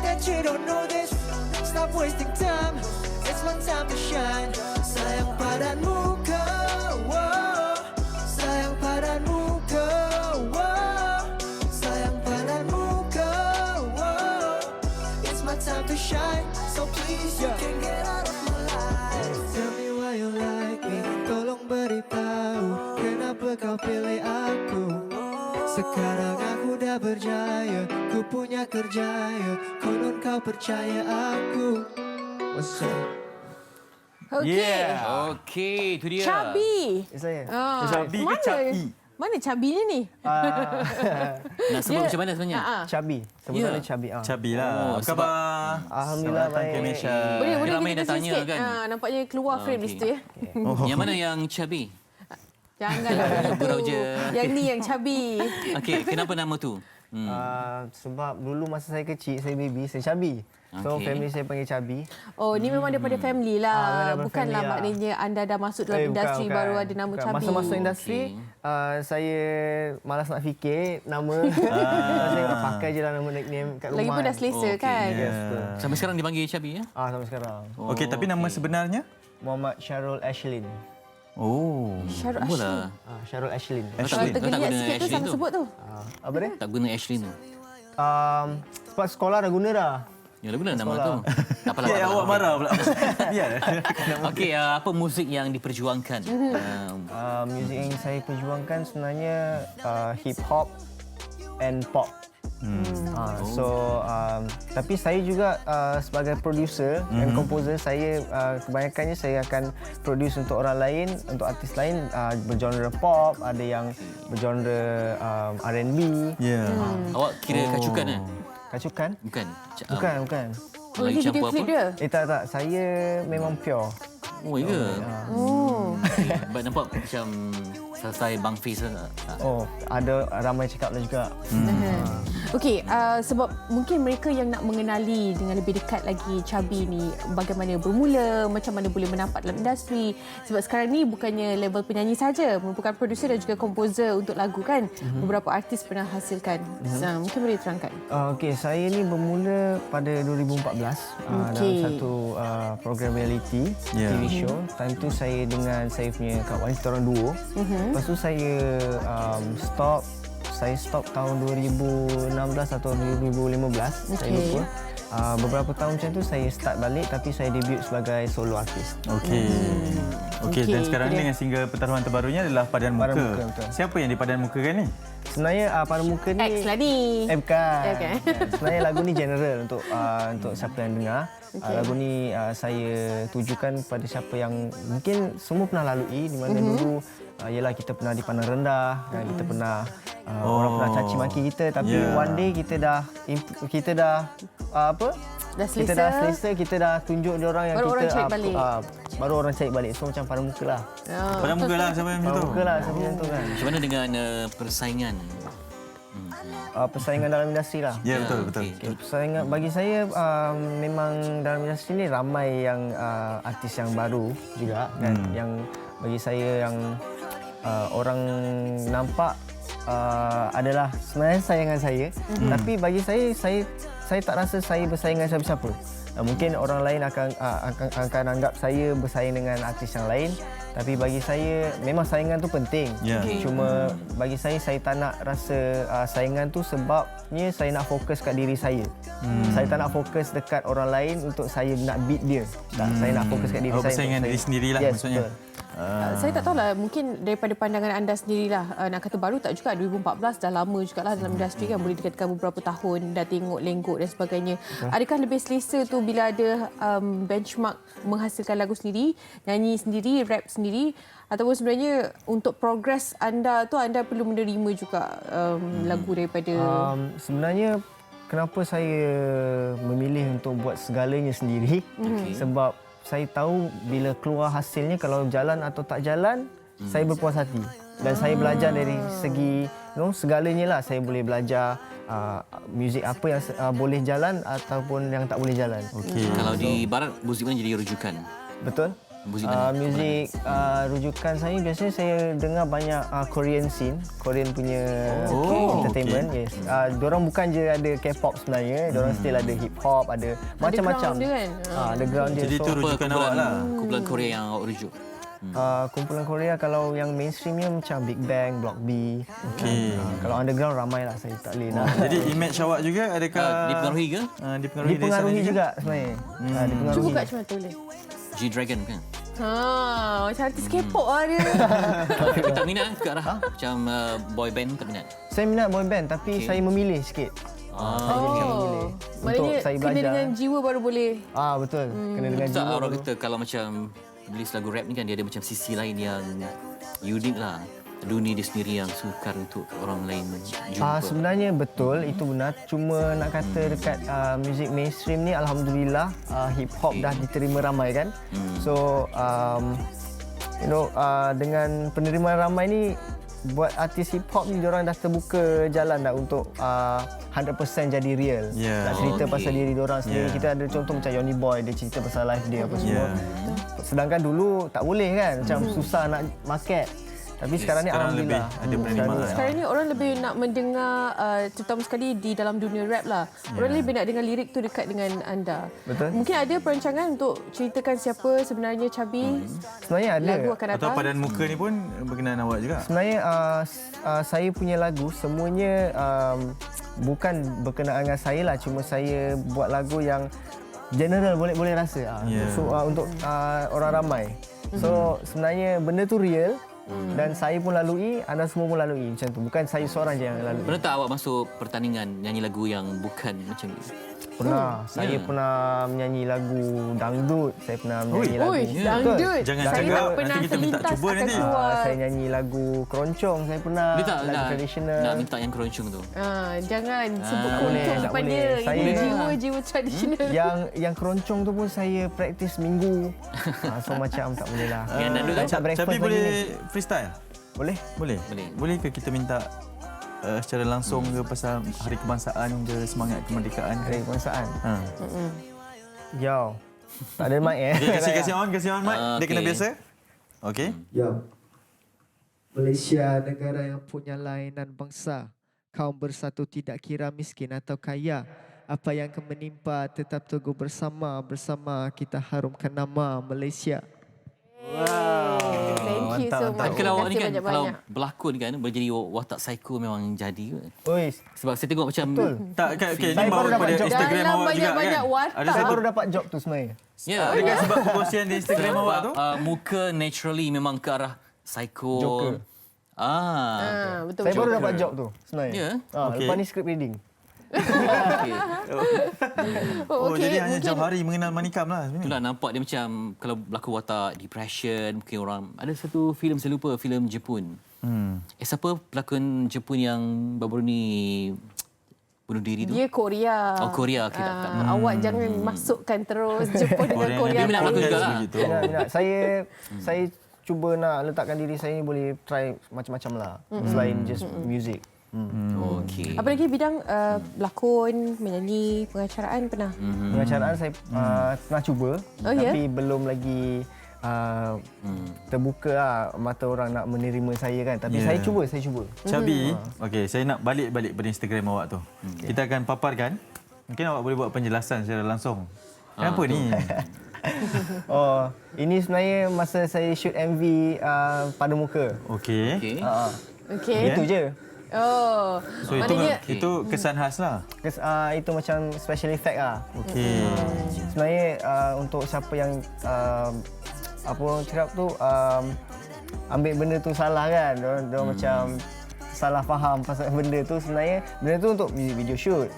that you don't know this. Stop wasting time, it's my time to shine. Sayang padamu kau, sayang padamu kau, sayang padamu kau. It's my time to shine, so please you can get out of my life. Tell me why you like me, tolong beritahu kenapa kau pilih aku. Sekarang aku dah berjaya, ku punya kerja ya. Konon kau percaya aku. What's up? Okey. Yeah. Okey, itu dia. Chubby. Saya. Chubby ke Chubby? Mana Chubby-nya ni? Nak sebut macam mana sebenarnya? Chubby. Sebenarnya Ya. Chubby. Chubby lah. Apa khabar? Alhamdulillah Selamat datang ke baik. Malaysia. Boleh Dia ramai kita dah tanya sikit. kan? Nampaknya keluar frame di okey. situ ya. Yang mana yang chubby? Janganlah Gurau begitu. je. Yang ni yang Chubby. Okey, kenapa nama tu? Sebab dulu masa saya kecil, saya baby, saya chubby. So Okey. family saya panggil chubby. Oh, ni memang daripada family lah. daripada Bukanlah family lah. maknanya anda dah masuk dalam industri baru ada nama Bukan. Chubby. Masa masuk industri, saya malas nak fikir nama. Saya pakai je lah nama nickname kat rumah. Lagipun dah selesa Okey. kan? Yes, betul. Sampai sekarang dipanggil chubby ya? Sampai sekarang. Okey, tapi nama sebenarnya? Muhammad Syarul Ashlin. Oh. Syarul Boleh Ashlin. lah. Syarul Ashlin. Kalau Ashley. tergeliat guna sikit tu Ashley siapa tu? sebut tu? Apa dia? Tak guna Ashley tu. Sebab sekolah dah guna dah. Ya, dah guna nama tu. Tak apalah. Ya, awak marah pula. Biar. Okey, apa muzik yang diperjuangkan? Muzik yang saya perjuangkan sebenarnya hip hop and pop. Tapi saya juga sebagai producer dan composer, saya kebanyakannya saya akan produce untuk orang lain, untuk artis lain bergenre pop, ada yang bergenre R&B. Ya. Awak kira kacukan kan? Kacukan? Bukan. Bukan. Oh, ini video campur klip apa? dia. Tak. Saya memang pure. Oh, ya ke? Oh. Okay. Nampak macam selesai Bang Fiz. Oh, ada ramai cakap lah juga. Okey, sebab mungkin mereka yang nak mengenali dengan lebih dekat lagi Chubby ni, bagaimana bermula, macam mana boleh menampak dalam industri. Sebab sekarang ni bukannya level penyanyi saja, merupakan producer dan juga komposer untuk lagu kan. Beberapa artis pernah hasilkan. Mungkin boleh terangkan. Okey, saya ni bermula pada 2014 dalam satu program reality TV show. Time tu saya dengan saya punya kawan, kita orang duo. Lepas tu saya stop tahun 2016 atau 2015, saya lupa. Beberapa tahun macam tu saya start balik, tapi saya debut sebagai solo artis. Okey, dan sekarang ni dengan single pertaruhan terbarunya adalah Padan Muka. Betul. Siapa yang dipadan mukakan ni? Sebenarnya Padan Muka ni X lah ni. bukan. Okay. Sebenarnya lagu ni general untuk siapa yang dengar. Lagu ni saya tujukan pada siapa yang mungkin semua pernah lalui, di mana dulu ialah kita pernah dipandang rendah dan kita pernah orang pernah caci maki kita, tapi one day kita dah selesa, kita dah tunjuk dia orang yang baru kita orang cari balik. Baru orang cari balik. So macam Padan Muka lah. Padan Muka lah siapa yang macam tu. Padan Muka lah siapa yang tu kan. Macam mana dengan persaingan? Persaingan dalam industri lah. Ya, betul. okey. Okay, persaingan bagi saya memang dalam industri ni ramai yang artis yang baru juga kan, yang bagi saya yang orang nampak adalah sebenarnya sayangan saya, tapi bagi saya tak rasa saya bersaing dengan siapa-siapa. Mungkin orang lain akan anggap saya bersaing dengan artis yang lain, tapi bagi saya memang saingan tu penting. Cuma bagi saya tak nak rasa saingan tu sebabnya saya nak fokus kat diri saya. Saya tak nak fokus dekat orang lain untuk saya nak beat dia. Tak, saya nak fokus kat diri saya. Persaingan diri sendirilah maksudnya. Betul. Saya tak tahulah, mungkin daripada pandangan anda sendirilah, nak kata baru tak juga, 2014 dah lama jugalah dalam industri kan, boleh dikatakan beberapa tahun dah tengok lenggok dan sebagainya. Adakah lebih selesa tu bila ada benchmark menghasilkan lagu sendiri, nyanyi sendiri, rap sendiri, ataupun sebenarnya untuk progres anda tu anda perlu menerima juga lagu daripada sebenarnya kenapa saya memilih untuk buat segalanya sendiri, sebab saya tahu bila keluar hasilnya, kalau jalan atau tak jalan, saya berpuas hati. Dan saya belajar dari segi segalanya lah. Saya boleh belajar muzik apa yang boleh jalan ataupun yang tak boleh jalan. Kalau di barat, muzik mana jadi rujukan? Betul. Muzik mana? Muzik rujukan saya biasanya saya dengar banyak Korean scene, Korean punya entertainment. Yes. Diorang bukan je ada K-pop sebenarnya, diorang still ada hip hop, ada macam-macam. Ada ground dia kan? Ada ground dia. Jadi itu rujukan awak lah. Kumpulan Korea yang awak rujuk. Kumpulan Korea kalau yang mainstreamnya macam Big Bang, Block B. Kalau underground ramai lah, saya tak boleh nak. Jadi image awak juga adakah Dipengaruhi ke? Dipengaruhi juga sebenarnya. Dipengaruhi. Cuba kat macam mana tu boleh? G-Dragon kan? Macam artis K-pop lah dia. Tapi tak minat ke arah macam boy band, tak minat? Saya minat boy band, tapi saya memilih sikit. Maknanya saya kena belajar. dengan jiwa baru boleh. Betul. Kena dengan Tak, jiwa. orang kata kalau macam tulis lagu rap ni kan, dia ada macam sisi lain yang unik lah. Dunia dia sendiri yang sukar untuk orang lain jumpa. Sebenarnya betul, itu benar. Cuma nak kata dekat muzik mainstream ni, alhamdulillah hip hop dah diterima ramai kan. So dengan penerimaan ramai ni, buat artis hip hop ni diorang dah terbuka jalan dah untuk 100% jadi real. Nak cerita pasal diri diorang sendiri. Kita ada contoh macam Yoni Boy, dia cerita pasal life dia apa semua. Sedangkan dulu tak boleh kan, macam susah nak market. Tapi sekarang ni alhamdulillah lebih ada penerimaan. Sekarang ni orang lebih nak mendengar, terutama sekali di dalam dunia rap lah. Orang lebih nak dengar lirik tu dekat dengan anda. Betul. Mungkin ada perancangan untuk ceritakan siapa sebenarnya Chubby. Sebenarnya ada. Lagu akan datang. Atau Padan Muka ni pun berkenaan awak juga? Sebenarnya saya punya lagu semuanya bukan berkenaan dengan saya lah. Cuma saya buat lagu yang general, boleh rasa. So untuk orang ramai. So sebenarnya benda tu real. Dan saya pun lalui, anda semua pun lalui macam tu. Bukan saya seorang je yang lalui. Pernah tak awak masuk pertandingan nyanyi lagu yang bukan macam ni? Pernah. Saya pernah menyanyi lagu dangdut. Saya pernah menyanyi lagu... Dangdut. Jangan saya cakap, tak pernah nanti kita minta terlintas cuba akan nanti. keluar. Saya nyanyi lagu keroncong. Saya pernah lagu tradisional. Nak minta yang keroncong tu. Jangan sebut tak boleh, keroncong tak depan boleh. dia. Saya- Ini jiwa tradisional. Yang keroncong tu pun saya praktis minggu. So macam tak boleh lah. Yang dangdut tu? Tak breakfast Tapi pagi boleh ni. freestyle? Boleh? Boleh. Boleh ke kita minta secara langsung ke pasal Hari Kebangsaan ke semangat kemerdekaan? Hari Kebangsaan. Yo. Tak ada mic Okay, kasih on mic. Dia kena biasa. Okey. Yo. Malaysia negara yang punya lainan bangsa. Kaum bersatu tidak kira miskin atau kaya. Apa yang akan menimpa tetap teguh bersama. Bersama kita harumkan nama Malaysia. Thank you so much. Kalau awak ni kan, banyak-banyak. kalau berlakon kan, berjadi watak psycho memang jadi. Oi, Sebab saya tengok macam... Tak, okay, Saya ni baru bawa dapat pada job. Instagram Dalam awak juga banyak-banyak kan? watak. Ada saya satu baru dapat job tu sebenarnya. Ya. dekat sebab perkongsian di Instagram awak tu. Muka naturally memang ke arah psycho. Joker. Betul. Saya baru dapat job tu sebenarnya. Ya? Okey. Lepas ni script reading. Okay. Jadi hanya jauh hari mengenal Manikam lah sebenarnya. Itulah nampak dia macam kalau berlaku watak depression, mungkin orang ada satu filem saya lupa, filem Jepun. Siapa pelakon Jepun yang baru-baru ni bunuh diri tu? Dia Korea. Oh, Korea. Okay, tak. Awak jangan masukkan terus Jepun dengan Korea. Dia minat pelakon juga lah. Minat. Saya cuba nak letakkan diri saya ni boleh try macam-macam lah. Selain just music. Okey. Apa lagi bidang berlakon, menyanyi, pengacaraan pernah? Pengacaraan saya pernah cuba. Tapi belum lagi terbuka lah mata orang nak menerima saya kan. Tapi saya cuba. Cabi, okey, saya nak balik pada Instagram awak tu. Kita akan paparkan. Mungkin awak boleh buat penjelasan secara langsung. Kenapa ni? Ini sebenarnya masa saya shoot MV pada muka. Okey. Okey. Itu je. Oh. So itu kesan khas lah. Itu macam special effect lah. Okey. Sebenarnya untuk siapa yang apa orang cakap tu ambil benda tu salah kan. Diorang macam salah faham pasal benda tu. Sebenarnya benda tu untuk music video shoot.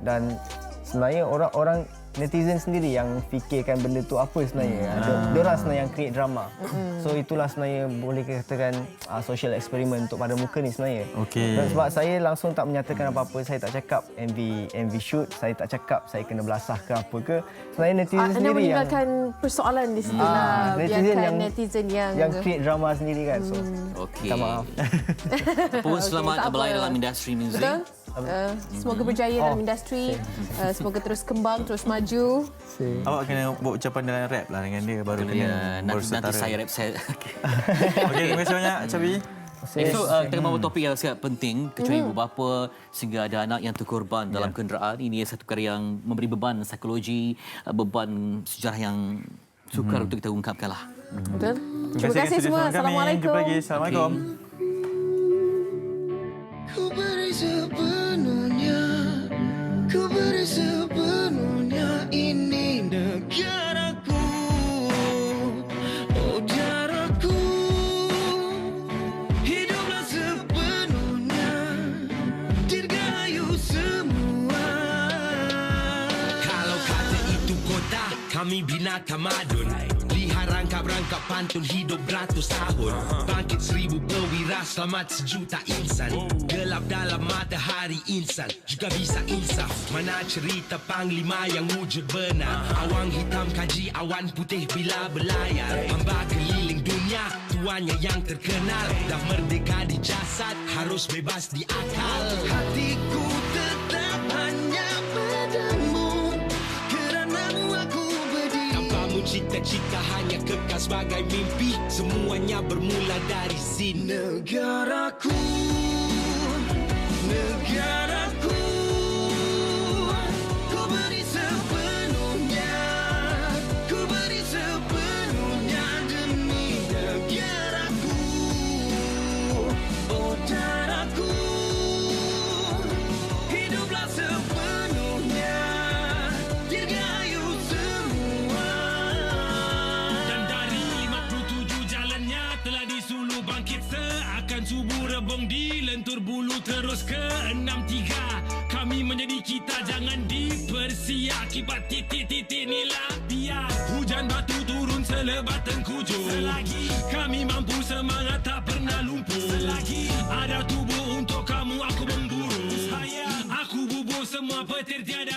Dan sebenarnya orang netizen sendiri yang fikirkan benda tu apa sebenarnya. Diorang sebenarnya yang create drama. So itulah sebenarnya boleh katakan social experiment untuk pada muka ni sebenarnya. Okey. Dan sebab saya langsung tak menyatakan apa-apa, saya tak cakap MV shoot, saya tak cakap saya kena belasah ke apa ke. Sebenarnya netizen Anda sendiri yang meninggalkan persoalan di sini lah. Biarkan netizen yang create drama sendiri kan. So, Okey. minta maaf. Pun selamat tak berlayar apa. dalam industri muzik. Betul? Semoga berjaya dalam industri. Semoga terus kembang, terus maju. Awak kena buat ucapan dalam rap lah dengan dia baru kena Nanti saya rap saya. Okey, terima kasih banyak Cabi. So, kita bawa topik yang sangat penting, kecuali ibu bapa sehingga ada anak yang terkorban dalam kenderaan. Ini satu perkara yang memberi beban psikologi, beban sejarah yang sukar untuk kita ungkapkanlah. Betul? Terima kasih semua. Assalamualaikum. Jumpa lagi. Assalamualaikum. Ku beri sepenuhnya, ku beri sepenuhnya ini negaraku, oh jaraku. Hiduplah sepenuhnya, dirgahayu semua. Kalau kata itu kota, kami bina tamadun. Lihat rangkap-rangkap pantun hidup beratus tahun. Bangkit 1000 perwira, selamat sejuta insan. Gelap dalam matahari insan juga bisa insaf. Mana cerita panglima yang wujud benar. Awang hitam kaji awan putih bila berlayar. Hamba keliling dunia, tuannya yang terkenal. Dah merdeka di jasad, harus bebas di akal. Hatiku tetap hanya padamu, kerana aku berdiri. Tanpamu cita-cita hanya kekal sebagai mimpi. Semuanya bermula dari sini. Negaraku, negaraku, ku beri sepenuhnya, ku beri sepenuhnya demi negaraku, oh daraku. Hiduplah sepenuhnya, dirgahayu semua. Dan dari 57 jalannya telah disuluh bangkit seakan subuh rebung di lentur bulu terus ke 63. Kami menjadi kita, jangan dipersia akibat titik-titik nila. Biar hujan batu turun selebat tengkujuh. Selagi kami mampu semangat tak pernah lumpuh. Selagi ada tubuh untuk kamu aku memburu. Aku bubur semua petir tiada